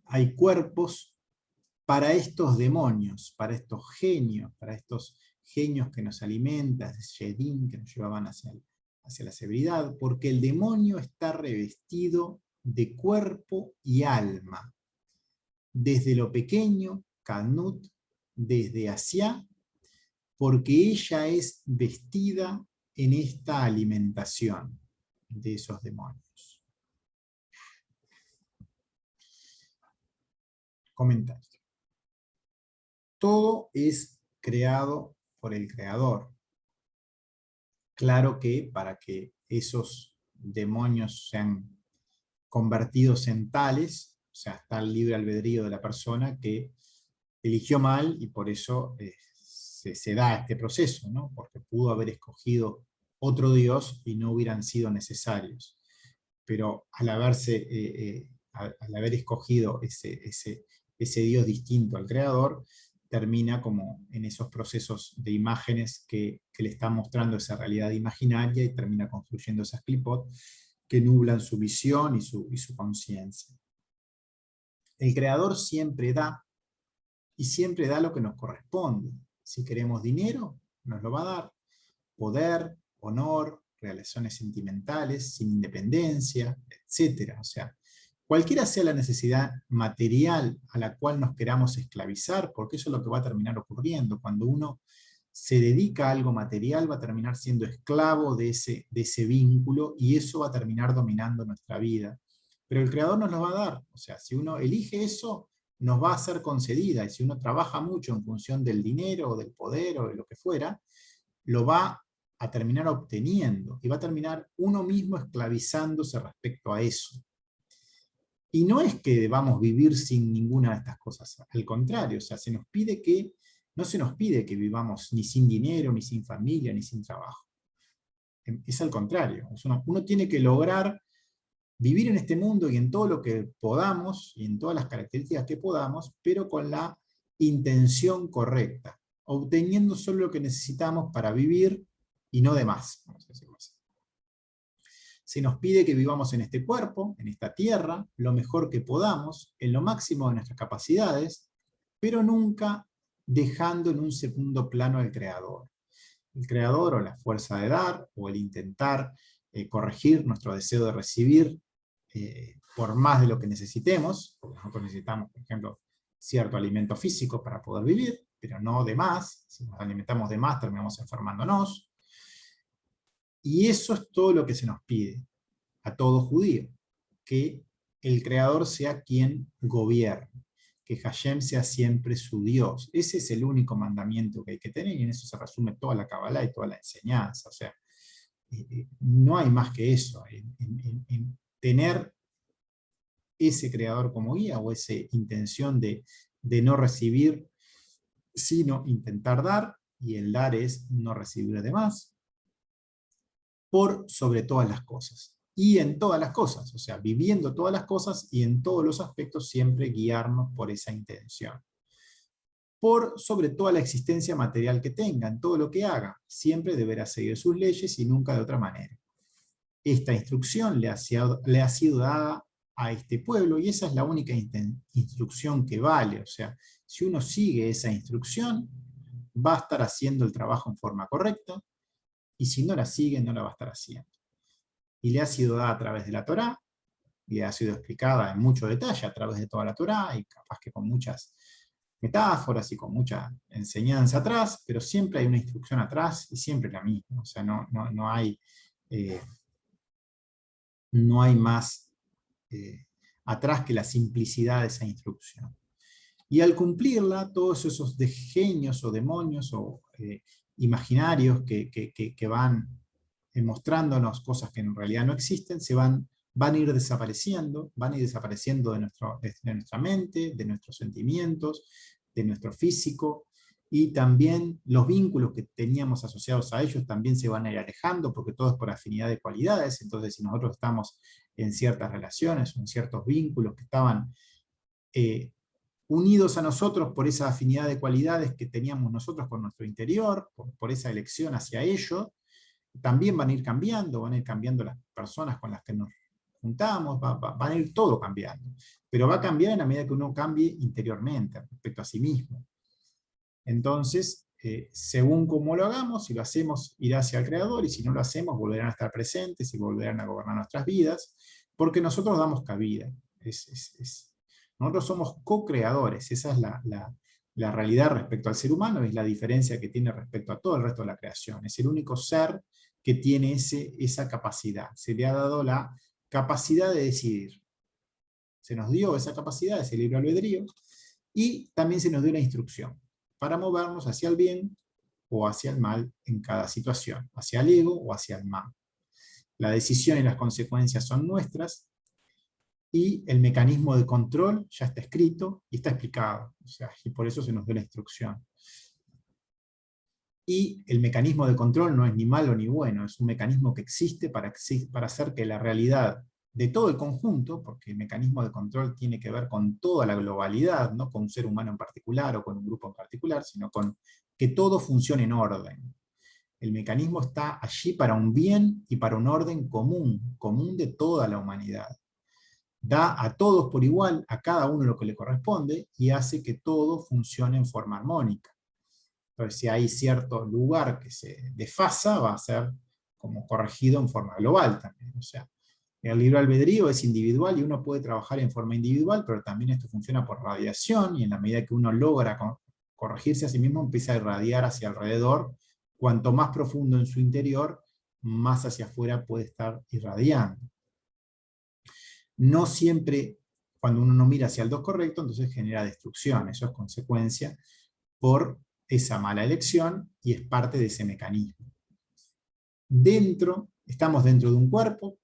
Hay cuerpos para estos demonios, para estos genios que nos alimentan, Shedim, que nos llevaban hacia la severidad, porque el demonio está revestido de cuerpo y alma, desde lo pequeño, Kanut, desde hacia, porque ella es vestida en esta alimentación de esos demonios. Comentario. Todo es creado por el Creador. Claro que para que esos demonios sean convertidos en tales, o sea, está el libre albedrío de la persona que eligió mal, y por eso se da este proceso, ¿no? Porque pudo haber escogido otro Dios y no hubieran sido necesarios. Pero al haber escogido ese Dios distinto al Creador, termina como en esos procesos de imágenes que le están mostrando esa realidad imaginaria, y termina construyendo esas clipot que nublan su visión y su conciencia. El Creador siempre da, y siempre da lo que nos corresponde. Si queremos dinero, nos lo va a dar. Poder, honor, relaciones sentimentales, sin independencia, etc. O sea, cualquiera sea la necesidad material a la cual nos queramos esclavizar, porque eso es lo que va a terminar ocurriendo. Cuando uno se dedica a algo material, va a terminar siendo esclavo de ese vínculo, y eso va a terminar dominando nuestra vida. Pero el Creador nos lo va a dar. O sea, si uno elige eso, nos va a ser concedida, y si uno trabaja mucho en función del dinero, o del poder, o de lo que fuera, lo va a terminar obteniendo, y va a terminar uno mismo esclavizándose respecto a eso. Y no es que debamos vivir sin ninguna de estas cosas, al contrario, o sea, no se nos pide que vivamos ni sin dinero, ni sin familia, ni sin trabajo. Es al contrario, uno tiene que lograr vivir en este mundo y en todo lo que podamos, y en todas las características que podamos, pero con la intención correcta, obteniendo solo lo que necesitamos para vivir y no de más, vamos a decirlo así. Se nos pide que vivamos en este cuerpo, en esta tierra, lo mejor que podamos, en lo máximo de nuestras capacidades, pero nunca dejando en un segundo plano al Creador. El Creador, o la fuerza de dar, o el intentar corregir nuestro deseo de recibir por más de lo que necesitemos, porque nosotros necesitamos, por ejemplo, cierto alimento físico para poder vivir, pero no de más. Si nos alimentamos de más, terminamos enfermándonos. Y eso es todo lo que se nos pide a todo judío, que el Creador sea quien gobierne, que Hashem sea siempre su Dios. Ese es el único mandamiento que hay que tener, y en eso se resume toda la Kabbalah y toda la enseñanza. O sea, no hay más que eso, en tener ese Creador como guía, o esa intención de no recibir, sino intentar dar, y el dar es no recibir de más. por sobre todas las cosas. Y en todas las cosas, o sea, viviendo todas las cosas y en todos los aspectos siempre guiarnos por esa intención. Por sobre toda la existencia material que tenga, en todo lo que haga, siempre deberá seguir sus leyes y nunca de otra manera. Esta instrucción le ha sido dada a este pueblo y esa es la única instrucción que vale. O sea, si uno sigue esa instrucción, va a estar haciendo el trabajo en forma correcta, y si no la sigue, no la va a estar haciendo. Y le ha sido dada a través de la Torá, y ha sido explicada en mucho detalle a través de toda la Torá, y capaz que con muchas metáforas y con mucha enseñanza atrás, pero siempre hay una instrucción atrás y siempre la misma. O sea, no hay más atrás que la simplicidad de esa instrucción. Y al cumplirla, todos esos genios o demonios o imaginarios que van mostrándonos cosas que en realidad no existen, van a ir desapareciendo de nuestra mente, de nuestros sentimientos, de nuestro físico, y también los vínculos que teníamos asociados a ellos también se van a ir alejando, porque todo es por afinidad de cualidades. Entonces, si nosotros estamos en ciertas relaciones, o en ciertos vínculos que estaban unidos a nosotros por esa afinidad de cualidades que teníamos nosotros con nuestro interior, por esa elección hacia ello, también van a ir cambiando las personas con las que nos juntamos, van a ir todo cambiando. Pero va a cambiar en la medida que uno cambie interiormente, respecto a sí mismo. Entonces, según cómo lo hagamos, si lo hacemos, irá hacia el Creador, y si no lo hacemos, volverán a estar presentes y volverán a gobernar nuestras vidas, porque nosotros damos cabida. Nosotros somos co-creadores, esa es la realidad respecto al ser humano, es la diferencia que tiene respecto a todo el resto de la creación. Es el único ser que tiene esa capacidad. Se le ha dado la capacidad de decidir. Se nos dio esa capacidad, ese libre albedrío, y también se nos dio la instrucción para movernos hacia el bien o hacia el mal en cada situación, hacia el ego o hacia el mal. La decisión y las consecuencias son nuestras, y el mecanismo de control ya está escrito y está explicado, o sea, y por eso se nos dio la instrucción. Y el mecanismo de control no es ni malo ni bueno, es un mecanismo que existe para hacer que la realidad de todo el conjunto, porque el mecanismo de control tiene que ver con toda la globalidad, no con un ser humano en particular o con un grupo en particular, sino con que todo funcione en orden. El mecanismo está allí para un bien y para un orden común de toda la humanidad. Da a todos por igual, a cada uno lo que le corresponde, y hace que todo funcione en forma armónica. Entonces, si hay cierto lugar que se desfasa, va a ser como corregido en forma global también. O sea, el libre albedrío es individual y uno puede trabajar en forma individual, pero también esto funciona por radiación, y en la medida que uno logra corregirse a sí mismo, empieza a irradiar hacia alrededor. Cuanto más profundo en su interior, más hacia afuera puede estar irradiando. No siempre, cuando uno no mira hacia el 2 correcto, entonces genera destrucción. Eso es consecuencia por esa mala elección y es parte de ese mecanismo. Estamos dentro de un cuerpo,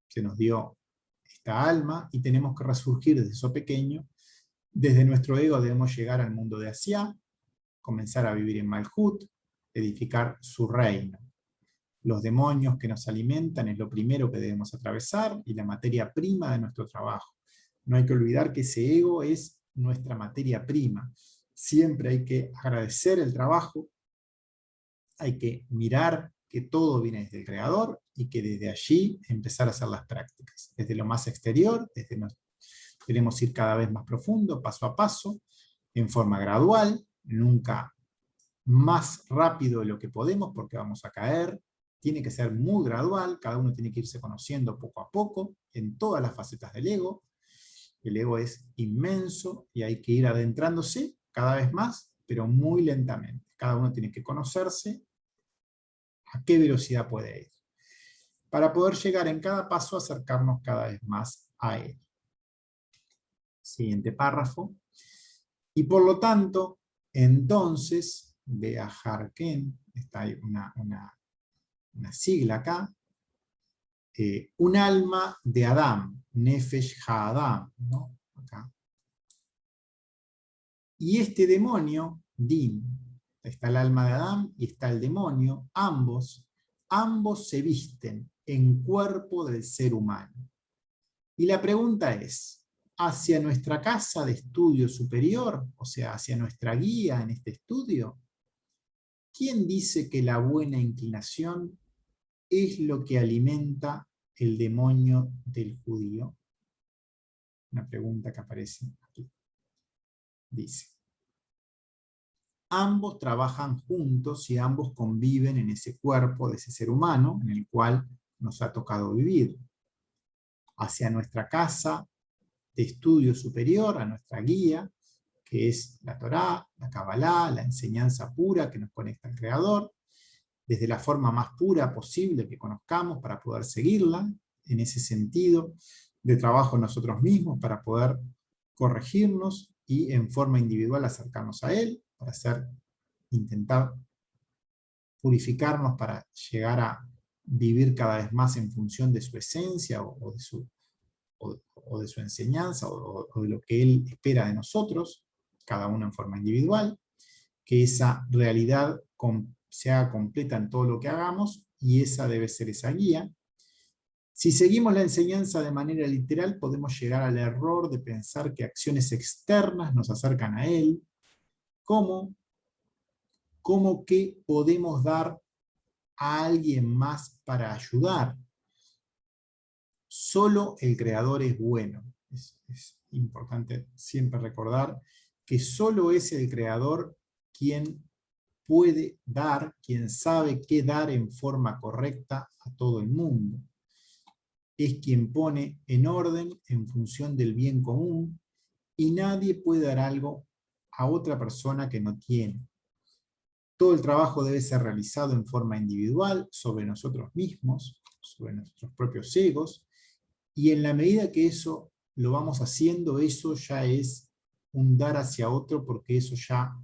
se nos dio esta alma y tenemos que resurgir desde eso pequeño. Desde nuestro ego debemos llegar al mundo de Asiá, comenzar a vivir en Malhut, edificar su reino. Los demonios que nos alimentan es lo primero que debemos atravesar y la materia prima de nuestro trabajo. No hay que olvidar que ese ego es nuestra materia prima. Siempre hay que agradecer el trabajo, hay que mirar que todo viene desde el Creador y que desde allí empezar a hacer las prácticas. Desde lo más exterior, queremos ir cada vez más profundo, paso a paso, en forma gradual, nunca más rápido de lo que podemos porque vamos a caer. Tiene que ser muy gradual, cada uno tiene que irse conociendo poco a poco en todas las facetas del ego. El ego es inmenso y hay que ir adentrándose cada vez más, pero muy lentamente. Cada uno tiene que conocerse a qué velocidad puede ir, para poder llegar en cada paso a acercarnos cada vez más a él. Siguiente párrafo. Y por lo tanto, entonces, vea Harken, está ahí una sigla acá, un alma de Adam, Nefesh HaAdam, ¿no? Acá. Y este demonio, Din, está el alma de Adán y está el demonio, ambos ambos se visten en cuerpo del ser humano. Y la pregunta es, ¿hacia nuestra casa de estudio superior, o sea, hacia nuestra guía en este estudio? ¿Quién dice que la buena inclinación es lo que alimenta el demonio del judío? Una pregunta que aparece aquí. Dice, ambos trabajan juntos y ambos conviven en ese cuerpo de ese ser humano en el cual nos ha tocado vivir. Hacia nuestra casa de estudio superior, a nuestra guía, que es la Torá, la Kabbalá, la enseñanza pura que nos conecta al Creador, desde la forma más pura posible que conozcamos para poder seguirla, en ese sentido de trabajo en nosotros mismos para poder corregirnos y en forma individual acercarnos a Él, para intentar purificarnos para llegar a vivir cada vez más en función de su esencia o de su enseñanza o de lo que Él espera de nosotros, cada uno en forma individual, que esa realidad se haga completa en todo lo que hagamos, y esa debe ser esa guía. Si seguimos la enseñanza de manera literal, podemos llegar al error de pensar que acciones externas nos acercan a Él, como que podemos dar a alguien más para ayudar. Solo el Creador es bueno. Es importante siempre recordar que solo es el Creador quien puede dar, quien sabe qué dar en forma correcta a todo el mundo. Es quien pone en orden en función del bien común, y nadie puede dar algo a otra persona que no tiene. Todo el trabajo debe ser realizado en forma individual, sobre nosotros mismos, sobre nuestros propios egos, y en la medida que eso lo vamos haciendo, eso ya es un dar hacia otro, porque eso ya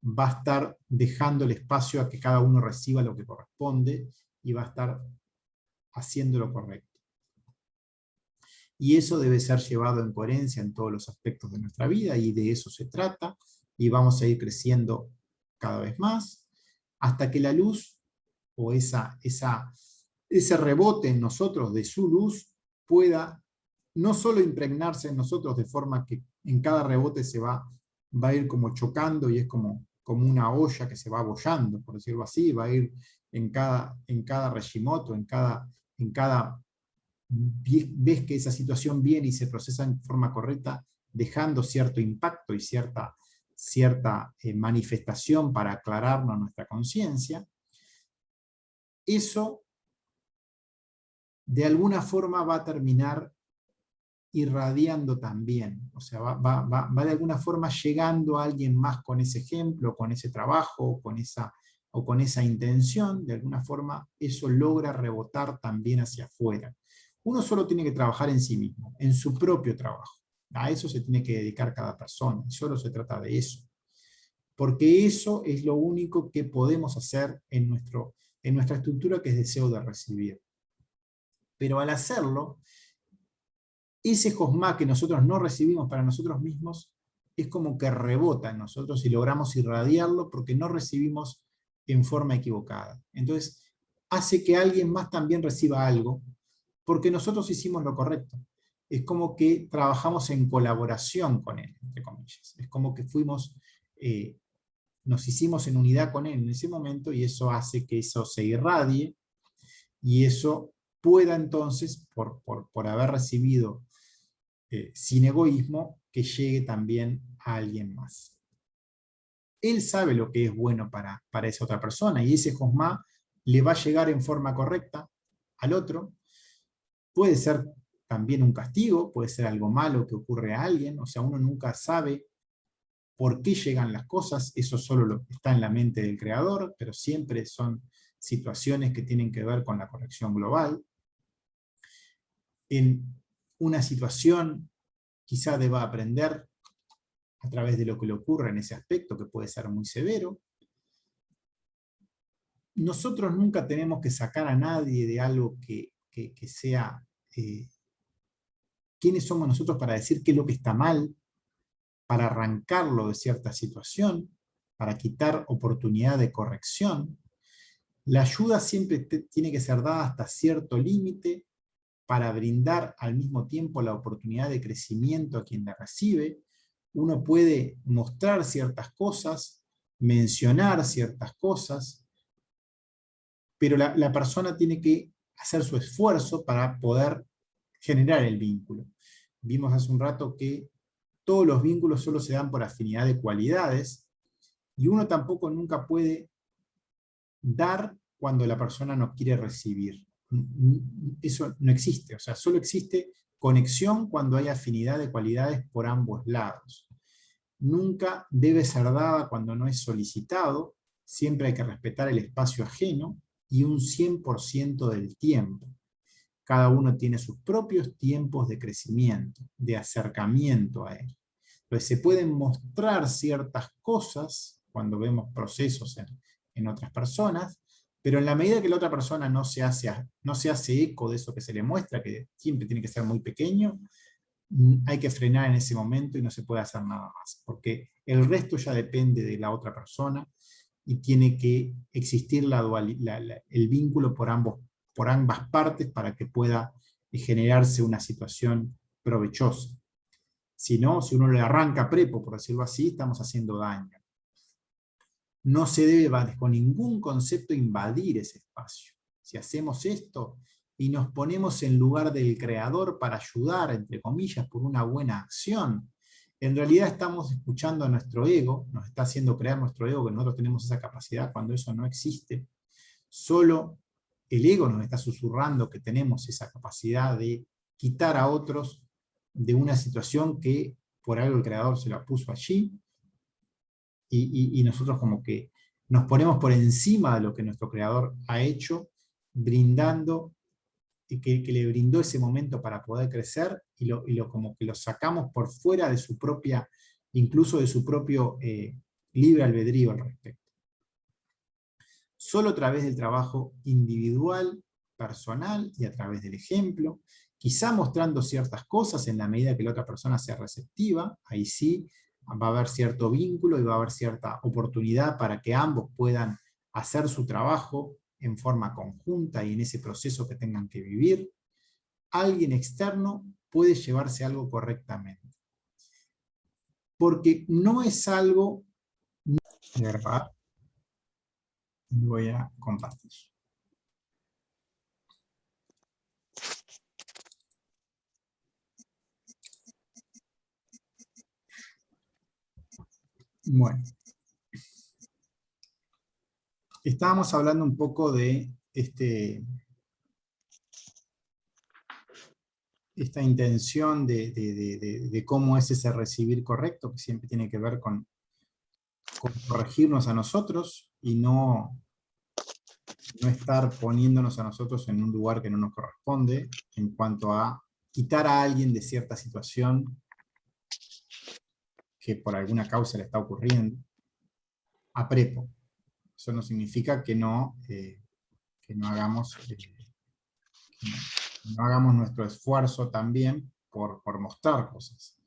va a estar dejando el espacio a que cada uno reciba lo que corresponde, y va a estar haciendo lo correcto. Y eso debe ser llevado en coherencia en todos los aspectos de nuestra vida, y de eso se trata, y vamos a ir creciendo cada vez más, hasta que la luz, o ese rebote en nosotros de su luz, pueda no solo impregnarse en nosotros de forma que en cada rebote se va a ir como chocando, y es como una olla que se va abollando, por decirlo así, va a ir en cada regimoto, en cada vez que esa situación viene y se procesa en forma correcta, dejando cierto impacto y cierta manifestación para aclararnos nuestra conciencia. Eso de alguna forma va a terminar irradiando también, o sea, va de alguna forma llegando a alguien más con ese ejemplo, con ese trabajo, con esa intención. De alguna forma eso logra rebotar también hacia afuera. Uno solo tiene que trabajar en sí mismo, en su propio trabajo. A eso se tiene que dedicar cada persona, y solo se trata de eso. Porque eso es lo único que podemos hacer en nuestra estructura, que es deseo de recibir. Pero al hacerlo, ese josmá que nosotros no recibimos para nosotros mismos, es como que rebota en nosotros y logramos irradiarlo porque no recibimos en forma equivocada. Entonces, hace que alguien más también reciba algo, porque nosotros hicimos lo correcto. Es como que trabajamos en colaboración con él, entre comillas. Es como que nos hicimos en unidad con él en ese momento, y eso hace que eso se irradie, y eso pueda entonces, por haber recibido sin egoísmo, que llegue también a alguien más. Él sabe lo que es bueno para esa otra persona, y ese josmá le va a llegar en forma correcta al otro. Puede ser también un castigo, puede ser algo malo que ocurre a alguien, o sea, uno nunca sabe por qué llegan las cosas, eso solo está en la mente del creador, pero siempre son situaciones que tienen que ver con la corrección global. En una situación quizá deba aprender a través de lo que le ocurre en ese aspecto, que puede ser muy severo. Nosotros nunca tenemos que sacar a nadie de algo que sea... ¿Quiénes somos nosotros para decir qué es lo que está mal? Para arrancarlo de cierta situación, para quitar oportunidad de corrección. La ayuda siempre tiene que ser dada hasta cierto límite para brindar al mismo tiempo la oportunidad de crecimiento a quien la recibe. Uno puede mostrar ciertas cosas, mencionar ciertas cosas, pero la persona tiene que hacer su esfuerzo para poder generar el vínculo. Vimos hace un rato que todos los vínculos solo se dan por afinidad de cualidades, y uno tampoco nunca puede dar cuando la persona no quiere recibir. Eso no existe, o sea, solo existe conexión cuando hay afinidad de cualidades por ambos lados. Nunca debe ser dada cuando no es solicitado, siempre hay que respetar el espacio ajeno y un 100% del tiempo. Cada uno tiene sus propios tiempos de crecimiento, de acercamiento a él. Entonces se pueden mostrar ciertas cosas cuando vemos procesos en otras personas, pero en la medida que la otra persona no se hace eco de eso que se le muestra, que siempre tiene que ser muy pequeño, hay que frenar en ese momento y no se puede hacer nada más, porque el resto ya depende de la otra persona y tiene que existir el vínculo por ambas partes para que pueda generarse una situación provechosa. Si no, si uno le arranca prepo, por decirlo así, estamos haciendo daño. No se debe con ningún concepto invadir ese espacio. Si hacemos esto y nos ponemos en lugar del creador para ayudar, entre comillas, por una buena acción, en realidad estamos escuchando a nuestro ego, nos está haciendo crear nuestro ego, que nosotros tenemos esa capacidad cuando eso no existe. Solo el ego nos está susurrando que tenemos esa capacidad de quitar a otros de una situación que por algo el creador se la puso allí, y nosotros como que nos ponemos por encima de lo que nuestro creador ha hecho, brindando, que le brindó ese momento para poder crecer, como que lo sacamos por fuera de su propia, incluso de su propio libre albedrío al respecto. Solo a través del trabajo individual, personal y a través del ejemplo, quizá mostrando ciertas cosas en la medida que la otra persona sea receptiva, ahí sí va a haber cierto vínculo y va a haber cierta oportunidad para que ambos puedan hacer su trabajo en forma conjunta y en ese proceso que tengan que vivir. Alguien externo puede llevarse algo correctamente, porque no es algo... Voy a compartir. Bueno. Estábamos hablando un poco de esta intención de cómo es ese recibir correcto, que siempre tiene que ver con corregirnos a nosotros y no estar poniéndonos a nosotros en un lugar que no nos corresponde, en cuanto a quitar a alguien de cierta situación que por alguna causa le está ocurriendo, a prepo. Eso no significa que no hagamos nuestro esfuerzo también por mostrar cosas,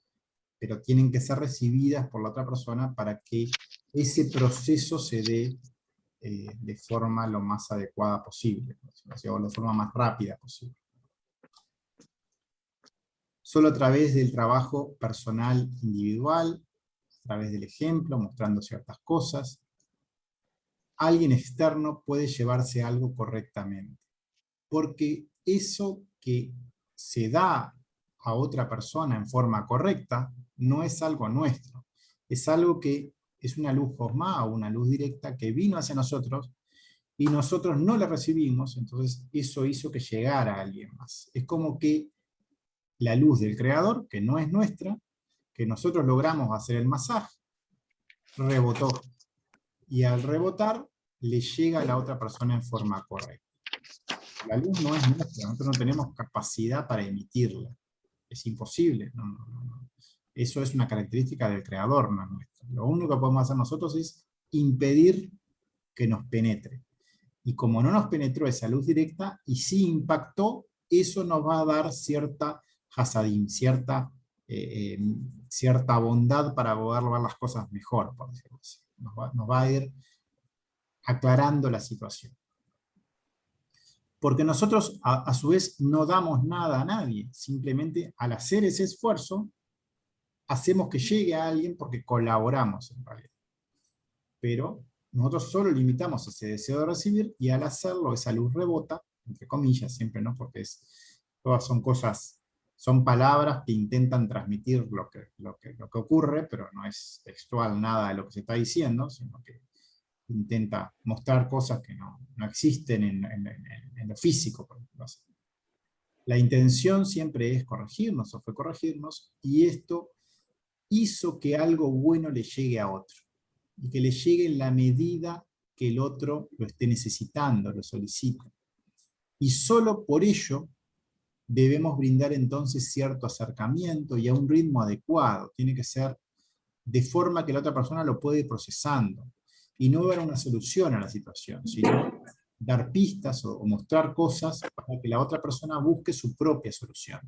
pero tienen que ser recibidas por la otra persona para que ese proceso se dé de forma lo más adecuada posible, o de forma más rápida posible. Solo a través del trabajo personal individual, a través del ejemplo, mostrando ciertas cosas, alguien externo puede llevarse algo correctamente. Porque eso que se da a otra persona en forma correcta no es algo nuestro. Es algo que es una luz cosmá o una luz directa que vino hacia nosotros y nosotros no la recibimos, entonces eso hizo que llegara a alguien más. Es como que la luz del creador, que no es nuestra, que nosotros logramos hacer el masaje, rebotó. Y al rebotar, le llega a la otra persona en forma correcta. La luz no es nuestra, nosotros no tenemos capacidad para emitirla. Es imposible. No. Eso es una característica del creador, no nuestra. Lo único que podemos hacer nosotros es impedir que nos penetre. Y como no nos penetró esa luz directa, y sí impactó, eso nos va a dar cierta hasadim, cierta bondad para poder ver las cosas mejor, por decirlo así. Nos va a ir aclarando la situación. Porque nosotros, a su vez, no damos nada a nadie. Simplemente, al hacer ese esfuerzo, hacemos que llegue a alguien porque colaboramos, en realidad. Pero nosotros solo limitamos ese deseo de recibir, y al hacerlo, esa luz rebota, entre comillas, siempre, ¿no? Porque todas son cosas, son palabras que intentan transmitir lo que ocurre, pero no es textual nada de lo que se está diciendo, sino que intenta mostrar cosas que no existen en lo físico, por ejemplo. La intención siempre es corregirnos, o fue corregirnos, y esto hizo que algo bueno le llegue a otro, y que le llegue en la medida que el otro lo esté necesitando, lo solicita. Y solo por ello debemos brindar entonces cierto acercamiento y a un ritmo adecuado. Tiene que ser de forma que la otra persona lo puede ir procesando, y no dar una solución a la situación, sino dar pistas o mostrar cosas para que la otra persona busque su propia solución.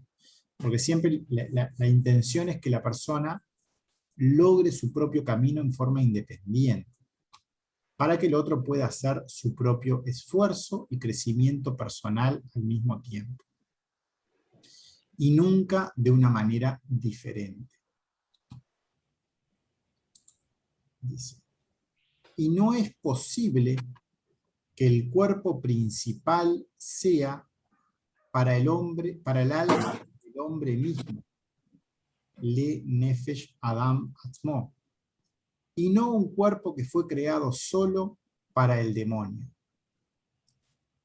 Porque siempre la intención es que la persona logre su propio camino en forma independiente, para que el otro pueda hacer su propio esfuerzo y crecimiento personal al mismo tiempo. Y nunca de una manera diferente. Dice, y no es posible que el cuerpo principal sea para el hombre, para el alma del hombre mismo, le nefesh Adam Atzmo, y no un cuerpo que fue creado solo para el demonio,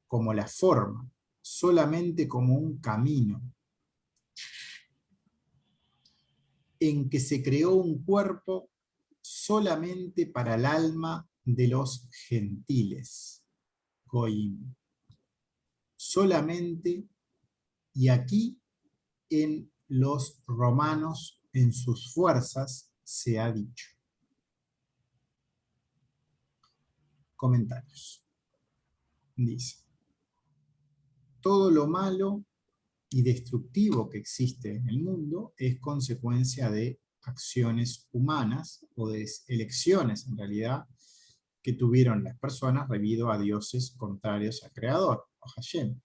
como la forma, solamente como un camino, en que se creó un cuerpo solamente para el alma de los gentiles, Goim. Solamente, y aquí en los romanos, en sus fuerzas, se ha dicho. Comentarios. Dice, todo lo malo y destructivo que existe en el mundo es consecuencia de acciones humanas, o de elecciones, en realidad, que tuvieron las personas debido a dioses contrarios al Creador, a Hashem,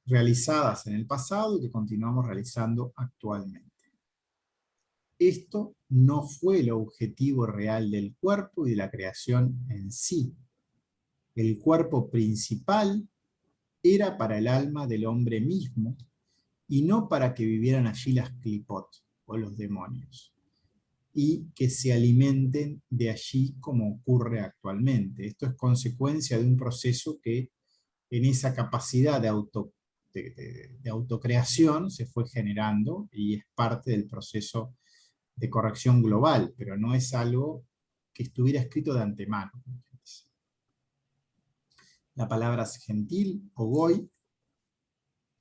realizadas en el pasado y que continuamos realizando actualmente. Esto no fue el objetivo real del cuerpo y de la creación en sí. El cuerpo principal era para el alma del hombre mismo, y no para que vivieran allí las clipot, o los demonios, y que se alimenten de allí como ocurre actualmente. Esto es consecuencia de un proceso que en esa capacidad de autocreación se fue generando, y es parte del proceso de corrección global, pero no es algo que estuviera escrito de antemano. La palabra gentil o goy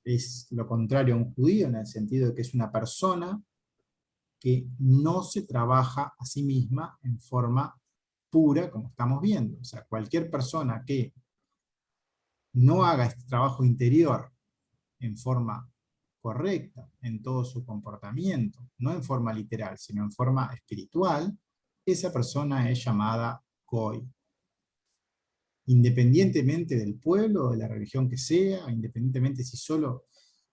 es lo contrario a un judío, en el sentido de que es una persona que no se trabaja a sí misma en forma pura, como estamos viendo. O sea, cualquier persona que no haga este trabajo interior en forma correcta, en todo su comportamiento, no en forma literal, sino en forma espiritual, esa persona es llamada goy. Independientemente del pueblo o de la religión que sea, independientemente si solo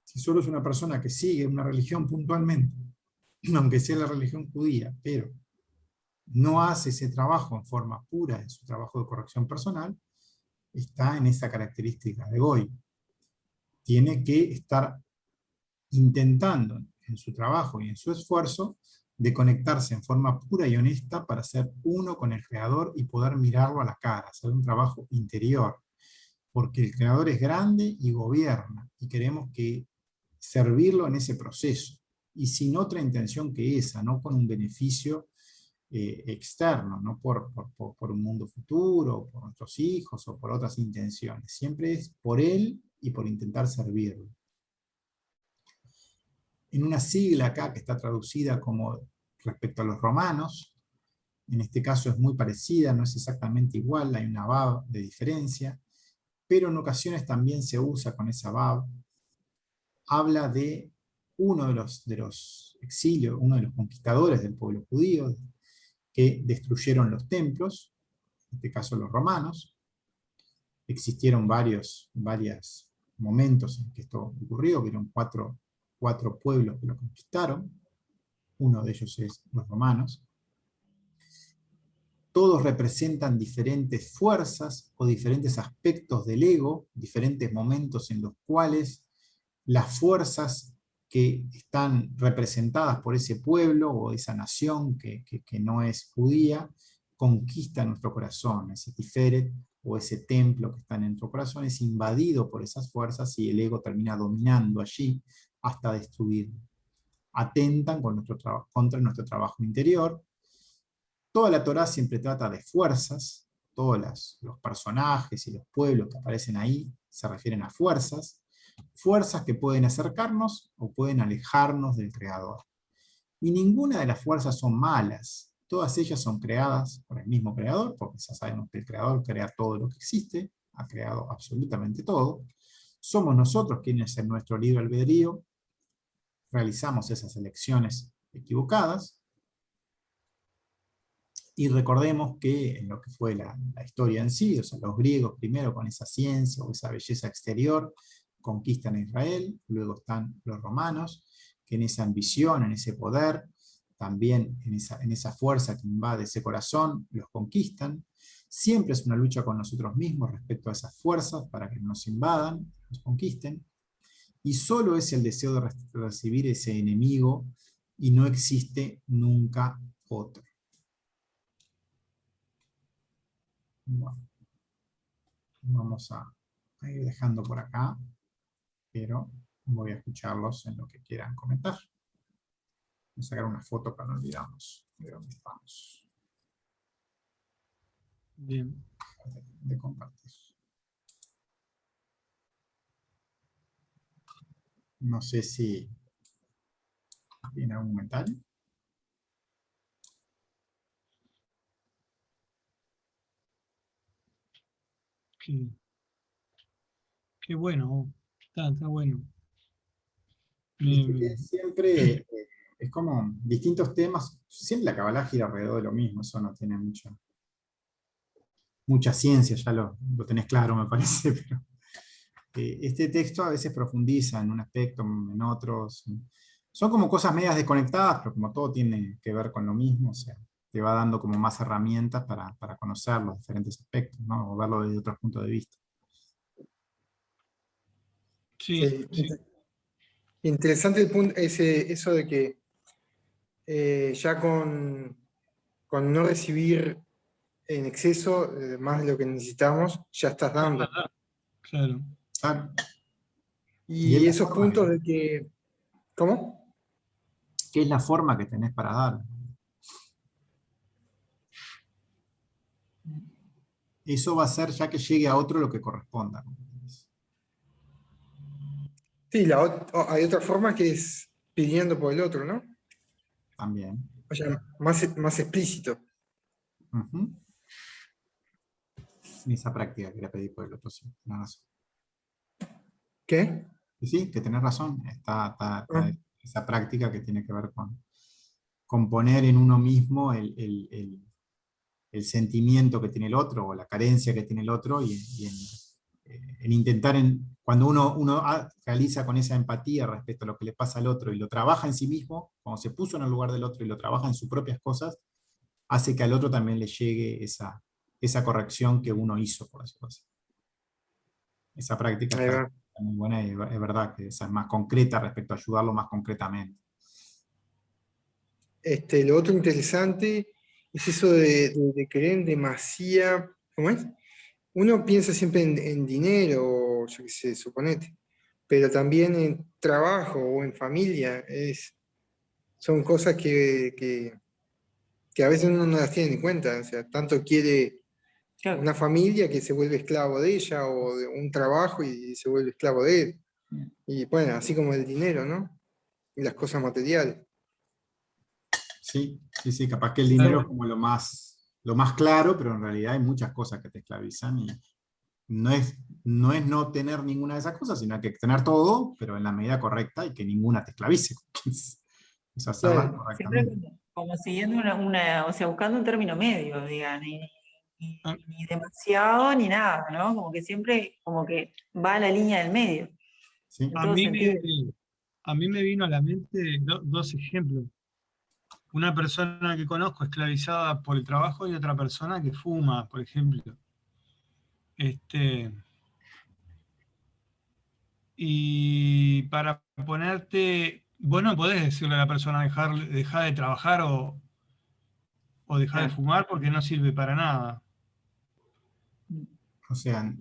es una persona que sigue una religión puntualmente, aunque sea la religión judía, pero no hace ese trabajo en forma pura, en su trabajo de corrección personal, está en esa característica de goy. Tiene que estar intentando en su trabajo y en su esfuerzo de conectarse en forma pura y honesta para ser uno con el Creador y poder mirarlo a la cara, hacer un trabajo interior, porque el Creador es grande y gobierna, y queremos que servirlo en ese proceso, y sin otra intención que esa, no con un beneficio externo, no por un mundo futuro, por nuestros hijos o por otras intenciones. Siempre es por Él y por intentar servirlo. En una sigla acá que está traducida como respecto a los romanos, en este caso es muy parecida, no es exactamente igual, hay una vav de diferencia, pero en ocasiones también se usa con esa vav. Habla de uno de los exilios, uno de los conquistadores del pueblo judío, que destruyeron los templos, en este caso los romanos, existieron varios momentos en que esto ocurrió, hubieron cuatro pueblos que lo conquistaron, uno de ellos es los romanos. Todos representan diferentes fuerzas o diferentes aspectos del ego, diferentes momentos en los cuales las fuerzas que están representadas por ese pueblo o esa nación que no es judía, conquistan nuestro corazón. Ese Tiferet o ese templo que está en nuestro corazón es invadido por esas fuerzas y el ego termina dominando allí hasta destruirlo. Atentan contra nuestro trabajo interior. Toda la Torá siempre trata de fuerzas, todos los personajes y los pueblos que aparecen ahí se refieren a fuerzas que pueden acercarnos o pueden alejarnos del Creador. Y ninguna de las fuerzas son malas, todas ellas son creadas por el mismo Creador, porque ya sabemos que el Creador crea todo lo que existe, ha creado absolutamente todo. Somos nosotros quienes en nuestro libre albedrío realizamos esas elecciones equivocadas. Y recordemos que en lo que fue la historia en sí, o sea, los griegos primero con esa ciencia o esa belleza exterior conquistan a Israel, luego están los romanos, que en esa ambición, en ese poder, también en esa fuerza que invade ese corazón, los conquistan. Siempre es una lucha con nosotros mismos respecto a esas fuerzas para que nos invadan, nos conquisten, y solo es el deseo de recibir ese enemigo y no existe nunca otro. Bueno, vamos a ir dejando por acá, pero voy a escucharlos en lo que quieran comentar. Voy a sacar una foto para no olvidarnos de dónde estamos. Bien. De compartir. No sé si tiene algún comentario. Qué bueno, está bueno. Siempre es como distintos temas, siempre la Kabbalah gira alrededor de lo mismo, eso no tiene mucha ciencia, ya lo tenés claro me parece, pero este texto a veces profundiza en un aspecto, en otros. Son como cosas medias desconectadas, pero como todo tiene que ver con lo mismo, o sea, te va dando como más herramientas para conocer los diferentes aspectos, ¿no? O verlo desde otros puntos de vista. Sí. Interesante el punto, eso de que ya con no recibir en exceso más de lo que necesitamos, ya estás dando. Claro. Y esos puntos de que... ¿Cómo? ¿Qué es la forma que tenés para dar? Eso va a ser ya que llegue a otro lo que corresponda. Sí, hay otra forma que es pidiendo por el otro, ¿no? También. O sea, más explícito. Uh-huh. Esa práctica quería pedir por el otro, sí, tenés razón. ¿Qué? Sí, que tenés razón. Está esa práctica que tiene que ver con poner en uno mismo el sentimiento que tiene el otro, o la carencia que tiene el otro, y en intentar, cuando uno realiza con esa empatía respecto a lo que le pasa al otro, y lo trabaja en sí mismo, cuando se puso en el lugar del otro y lo trabaja en sus propias cosas, hace que al otro también le llegue esa corrección que uno hizo, por decirlo así. Esa práctica está muy buena, y es verdad que esa es más concreta respecto a ayudarlo más concretamente. Lo otro interesante es eso de querer en demasía, ¿cómo es? Uno piensa siempre en dinero, yo qué sé, suponete, pero también en trabajo o en familia, son cosas que a veces uno no las tiene en cuenta, o sea, tanto quiere una familia que se vuelve esclavo de ella, o de un trabajo y se vuelve esclavo de él. Y bueno, así como el dinero, ¿no? Y las cosas materiales. Sí, capaz que el dinero es como lo más claro, pero en realidad hay muchas cosas que te esclavizan, y no es no tener ninguna de esas cosas, sino que tener todo, pero en la medida correcta, y que ninguna te esclavice. Es hacerlas correctamente. Siempre como siguiendo o sea, buscando un término medio, digan, y Ah, ni demasiado ni nada, ¿no? Como que siempre como que va a la línea del medio, ¿sí? en A todo mí sentido. a mí me vino a la mente dos ejemplos. Una persona que conozco esclavizada por el trabajo y otra persona que fuma, por ejemplo. Este, y para ponerte, vos no podés decirle a la persona dejar de trabajar o dejar de Claro. fumar porque no sirve para nada. O sea,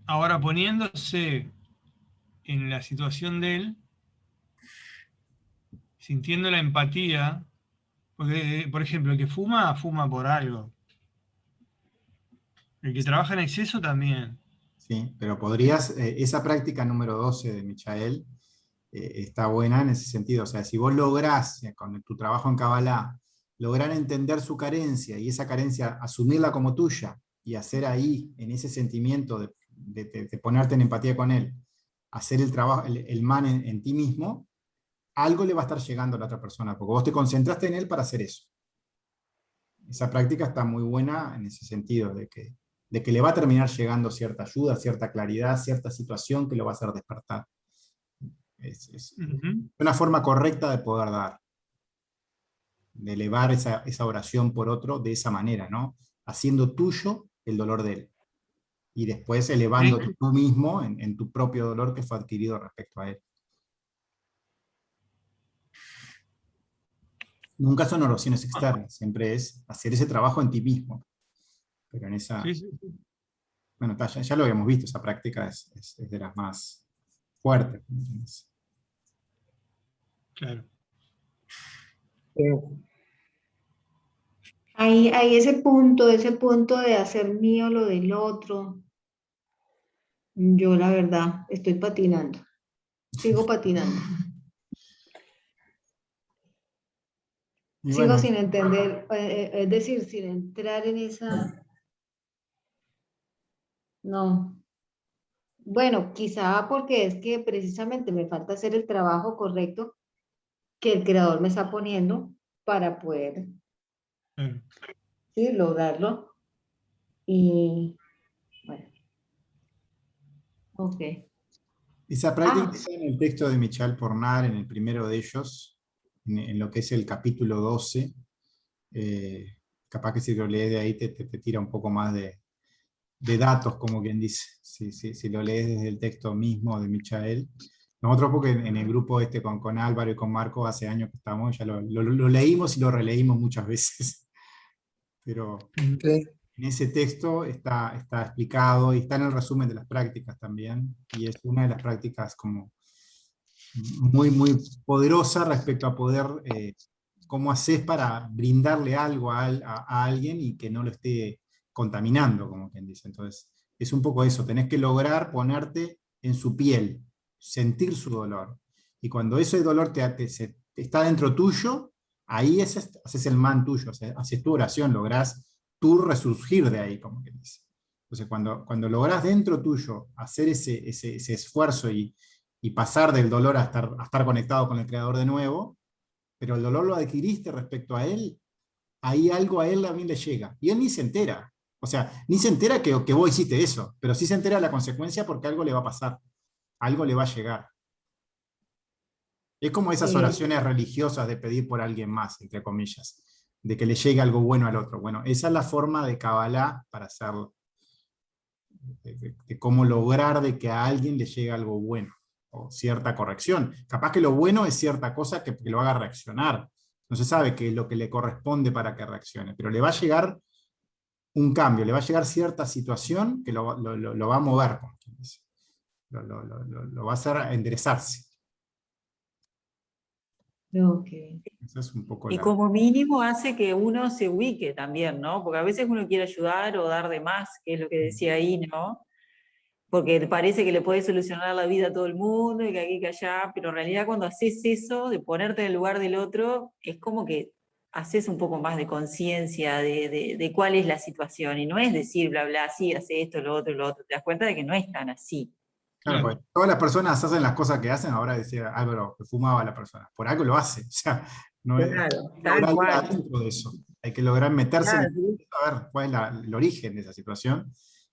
Ahora poniéndose en la situación de él, sintiendo la empatía, porque, por ejemplo, el que fuma, fuma por algo. El que trabaja en exceso también. sí, pero podrías, esa práctica número 12 de Michael está buena en ese sentido. O sea, si vos lográs, con tu trabajo en Kabbalah, lograr entender su carencia y esa carencia asumirla como tuya y hacer ahí, en ese sentimiento de ponerte en empatía con él, hacer el trabajo, el man en ti mismo, algo le va a estar llegando a la otra persona, porque vos te concentraste en él para hacer eso. Esa práctica está muy buena en ese sentido, de que le va a terminar llegando cierta ayuda, cierta claridad, cierta situación que lo va a hacer despertar. Es Ujú. una forma correcta de poder dar, de elevar esa oración por otro de esa manera, ¿no? Haciendo tuyo el dolor de él. Y después elevándote Sí, tú mismo en tu propio dolor que fue adquirido respecto a él. Nunca son oraciones externas, siempre es hacer ese trabajo en ti mismo. Pero en esa, sí, sí, sí, bueno, ya lo habíamos visto, esa práctica es de las más fuertes. claro. Hay ese punto de hacer mío lo del otro. Yo la verdad estoy patinando, sigo patinando, Y sigo bueno, sin entender, es decir, sin entrar en esa, no. Bueno, quizá porque es que precisamente me falta hacer el trabajo correcto que el creador me está poniendo para poder, Claro. sí, lograrlo. Y bueno, ok. esa práctica Ah, está en el texto de Michal Pornar, en el primero de ellos, en lo que es el capítulo 12. Capaz que si lo lees de ahí te tira un poco más de datos, como quien dice, si lo lees desde el texto mismo de Michael. Nosotros, porque en el grupo este con Álvaro y con Marco, hace años que estamos, ya lo leímos y lo releímos muchas veces, pero Ujú. Sí. en ese texto está explicado y está en el resumen de las prácticas también, y es una de las prácticas como muy, muy poderosa respecto a poder, cómo haces para brindarle algo a alguien y que no lo esté contaminando, como quien dice. Entonces, es un poco eso, tenés que lograr ponerte en su piel, sentir su dolor. Y cuando ese dolor está dentro tuyo, ahí haces el man tuyo, haces tu oración, lográs tú resurgir de ahí, como quien dice. Entonces, cuando lográs dentro tuyo hacer ese esfuerzo y pasar del dolor a estar conectado con el creador de nuevo, pero el dolor lo adquiriste respecto a él, ahí algo a él también le llega. Y él ni se entera. O sea, ni se entera que vos hiciste eso, pero sí se entera de la consecuencia porque algo le va a pasar, algo le va a llegar. Es como esas eh, oraciones religiosas de pedir por alguien más, entre comillas, de que le llegue algo bueno al otro. Bueno, esa es la forma de Kabbalah para hacerlo, de cómo lograr de que a alguien le llegue algo bueno o cierta corrección. Capaz que lo bueno es cierta cosa que lo haga reaccionar. No se sabe qué es lo que le corresponde para que reaccione, pero le va a llegar un cambio, le va a llegar cierta situación que lo va a mover, como quien dice. Lo va a hacer enderezarse. ok. Esa es un poco Y la... como mínimo hace que uno se ubique también, ¿no? Porque a veces uno quiere ayudar o dar de más, que es lo que decía ahí, ¿no? Porque parece que le puede solucionar la vida a todo el mundo y que aquí que allá, pero en realidad cuando haces eso, de ponerte en el lugar del otro, es como que haces un poco más de conciencia de cuál es la situación, y no es decir bla bla, sí, hace esto, lo otro, te das cuenta de que no es tan así. Claro, Claro. porque todas las personas hacen las cosas que hacen, ahora decía Álvaro, que fumaba la persona. Por algo lo hace. O sea, no es, Claro, hay que tal lograr ir cual. adentro de eso. Hay que lograr meterse Claro, en sí. a ver cuál es el origen de esa situación.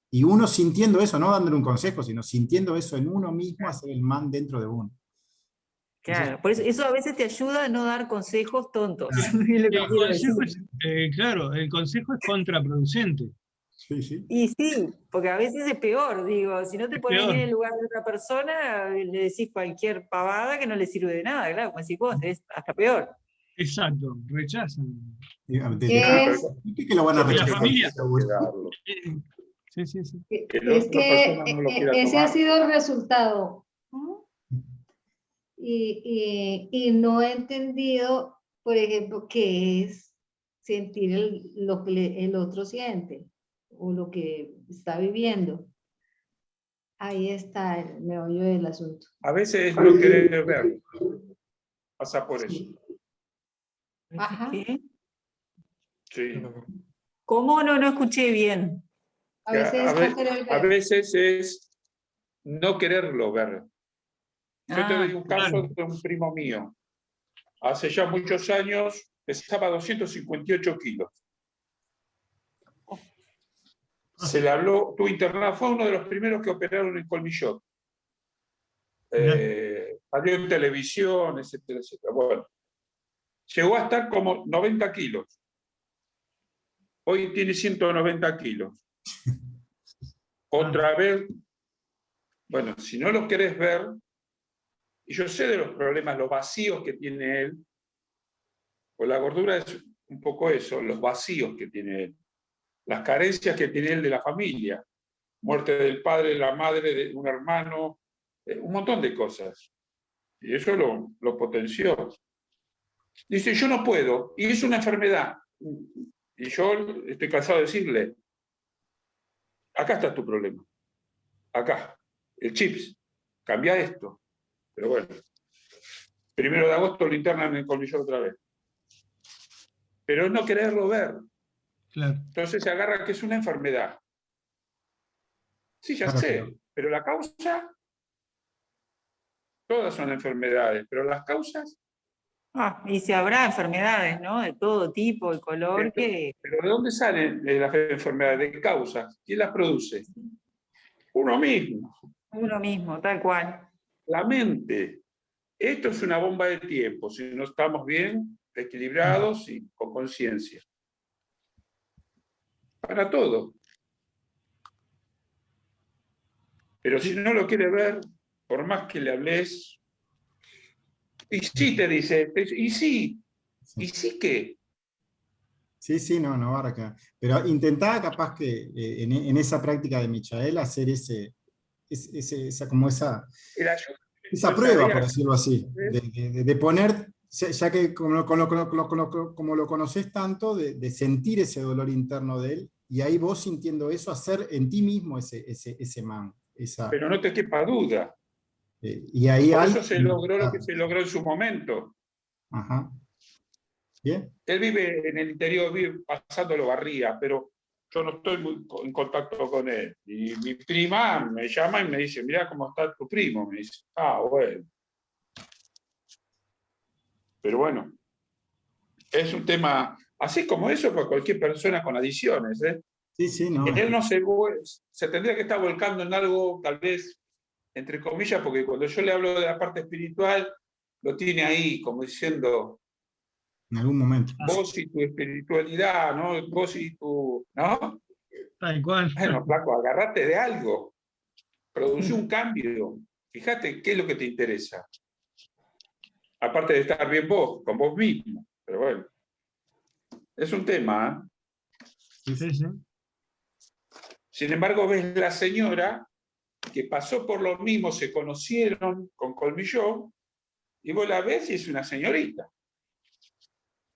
Y uno sintiendo eso, no dándole un consejo, sino sintiendo eso en uno mismo, hacer el man dentro de uno. Eso es- Claro, por eso a veces te ayuda a no dar consejos tontos, Claro. es lo Y que quiero decir. claro, el consejo es contraproducente. sí, sí. Y sí, porque a veces es peor, digo, si no te Es pones peor. en el lugar de otra persona, le decís cualquier pavada que no le sirve de nada, claro, como decís vos, es hasta peor. Exacto, rechazan. ¿Qué Pero es? Que lo van a yo Y la creo que rechazar. familia. hay que darlo. Sí, sí, sí. Que la Es otra que persona no lo quiera ese ha tomar. sido el resultado. ¿No? Y no he entendido, por ejemplo, qué es sentir lo que el otro siente o lo que está viviendo. Ahí está el meollo del asunto. A veces es no querer ver. Pasa por eso. Sí. Ajá. ¿Qué? Sí. ¿Cómo no escuché bien? A veces no querer A ver. veces es no quererlo ver. Yo te Ah, doy un caso claro. de un primo mío. Hace ya muchos años pesaba 258 kilos. Se le habló, tuvo internado, fue uno de los primeros que operaron en Colmillot. Salió en televisión, etcétera, etcétera. Bueno, llegó a estar como 90 kilos. Hoy tiene 190 kilos. Otra vez, bueno, si no lo querés ver, y yo sé de los problemas, los vacíos que tiene él, pues la gordura es un poco eso, los vacíos que tiene él, las carencias que tiene él de la familia, muerte del padre, de la madre, de un hermano, un montón de cosas. Y eso lo potenció. Dice, yo no puedo, y es una enfermedad. Y yo estoy cansado de decirle, acá está tu problema, acá, el chips, cambia esto. Pero bueno, 1 de agosto lo internan en el Colmillot otra vez. Pero es no quererlo ver. Claro. Entonces se agarra que es una enfermedad. Sí, ya Claro, sé, pero la causa, todas son enfermedades, pero las causas, y si habrá enfermedades, ¿no? De todo tipo y color que pero ¿de dónde salen las enfermedades? De causas. ¿Quién las produce? Uno mismo, uno mismo, tal cual. la mente. Esto es una bomba de tiempo, si no estamos bien equilibrados y con conciencia. Para todo. Pero si no lo quiere ver, por más que le hables, y sí te dice, y sí qué. Sí, sí, no, no abarca. Pero intentaba capaz que en esa práctica de Michael hacer Era esa yo prueba, por sabía decirlo así, que de poner, ya que como lo conoces tanto, de sentir ese dolor interno de él, y ahí vos sintiendo eso, hacer en ti mismo ese man. pero no te quepa duda. Y ahí Por algo... eso se logró lo que se logró en su momento. Ajá. Bien. Él vive en el interior, vive pasándolo Barría, pero yo no estoy muy en contacto con él. Y mi prima me llama y me dice, mirá cómo está tu primo. Me dice, bueno. Pero bueno, es un tema, así como eso, para cualquier persona con adicciones. Sí, sí, no. Él no se tendría que estar volcando en algo, tal vez, entre comillas, porque cuando yo le hablo de la parte espiritual, lo tiene ahí, como diciendo, En algún momento. vos y tu espiritualidad, ¿no? Vos y tu, ¿no? Tal cual. Bueno, flaco, agarrate de algo, produce un cambio, fíjate qué es lo que te interesa. Aparte de estar bien vos, con vos mismo, pero bueno, es un tema. Sí, Sí, sí. Sin embargo, ves la señora que pasó por lo mismo, se conocieron con Colmillot, y vos la ves y es una señorita.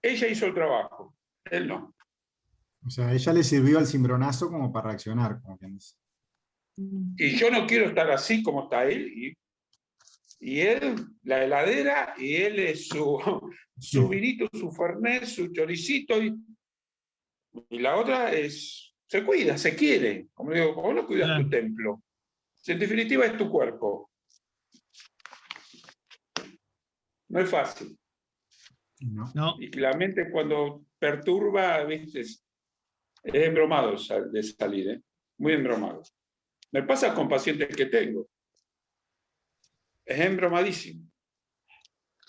Ella hizo el trabajo, él no. O sea, a ella le sirvió el cimbronazo como para reaccionar, como quien dice. Y yo no quiero estar así como está él, y él, la heladera, y él es su vinito, su fernet, su choricito, y la otra es, se cuida, se quiere. Como digo, ¿cómo no cuidas tu templo? Si en definitiva es tu cuerpo. No es fácil. No. No, Y la mente cuando perturba, ¿viste? Es embromado de salir, ¿eh? Muy embromado. Me pasa con pacientes que tengo. Es embromadísimo.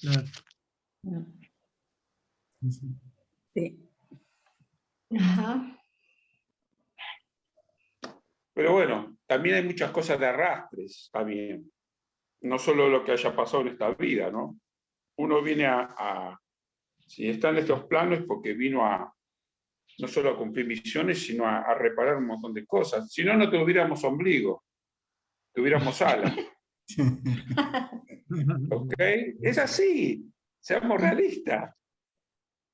claro. Sí. Ajá. Pero bueno, también hay muchas cosas de arrastres, también. No solo lo que haya pasado en esta vida, ¿no? Uno viene si está en estos planos es porque vino no solo a cumplir misiones, sino a reparar un montón de cosas. Si no, no tuviéramos ombligo, tuviéramos alas. ¿Ok? Es así. Seamos realistas.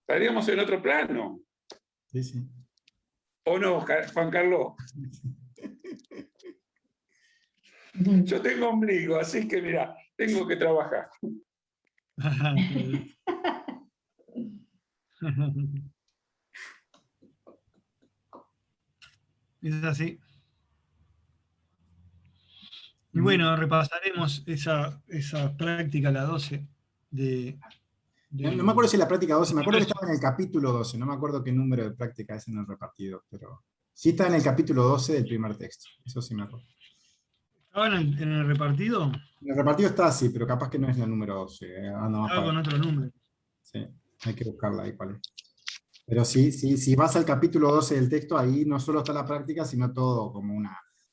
Estaríamos en otro plano. Sí, sí. ¿O no, Juan Carlos? Yo tengo ombligo, así que mira, tengo que trabajar. Es así. Y bueno, repasaremos esa práctica, la 12, No me acuerdo si la práctica 12, me acuerdo que Eso. estaba en el capítulo 12, no me acuerdo qué número de práctica es en el repartido, pero sí está en el capítulo 12 del primer texto, eso sí me acuerdo. ¿Estaba en el repartido? En el repartido está así, pero capaz que no es la número 12. Estaba con otro número. Sí, hay que buscarla ahí cuál es. Pero sí, si vas al capítulo 12 del texto, ahí no solo está la práctica, sino todo como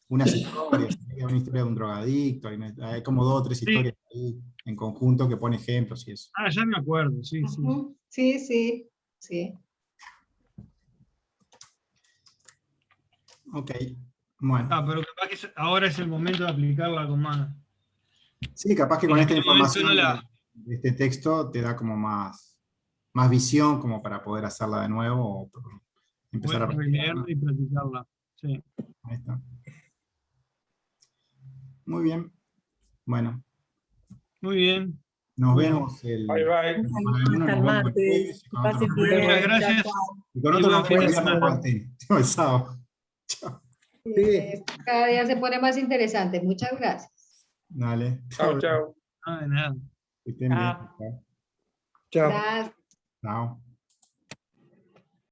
unas historias, una historia de un drogadicto, hay como 2 o 3 Sí. historias ahí en conjunto que pone ejemplos y eso. Ah, ya me acuerdo, sí, sí. Ujú. Sí, sí, sí. Ok, bueno. Ah, pero capaz que ahora es el momento de aplicarla con más. Sí, capaz que En con esta aquel momento información no la- de este texto te da como más visión como para poder hacerla de nuevo o empezar a practicar, releerla ¿no? y practicarla. Sí. Ahí está. Muy bien. Bueno, Muy bien. nos Bueno. vemos Bye, bye. la semana que viene, Hasta el nos vemos el martes. jueves y Que con otro pasen nos bien. vemos. Muchas gracias. Chao, chao. Y con Y otro buen nos fin vemos de el viernes semana. martes, el sábado. Chao. Cada día se pone más interesante. Muchas gracias. Dale. Chao, chao. Ah, de nada. Que estén bien. Chao. Chao. Chao. Gracias. Chao.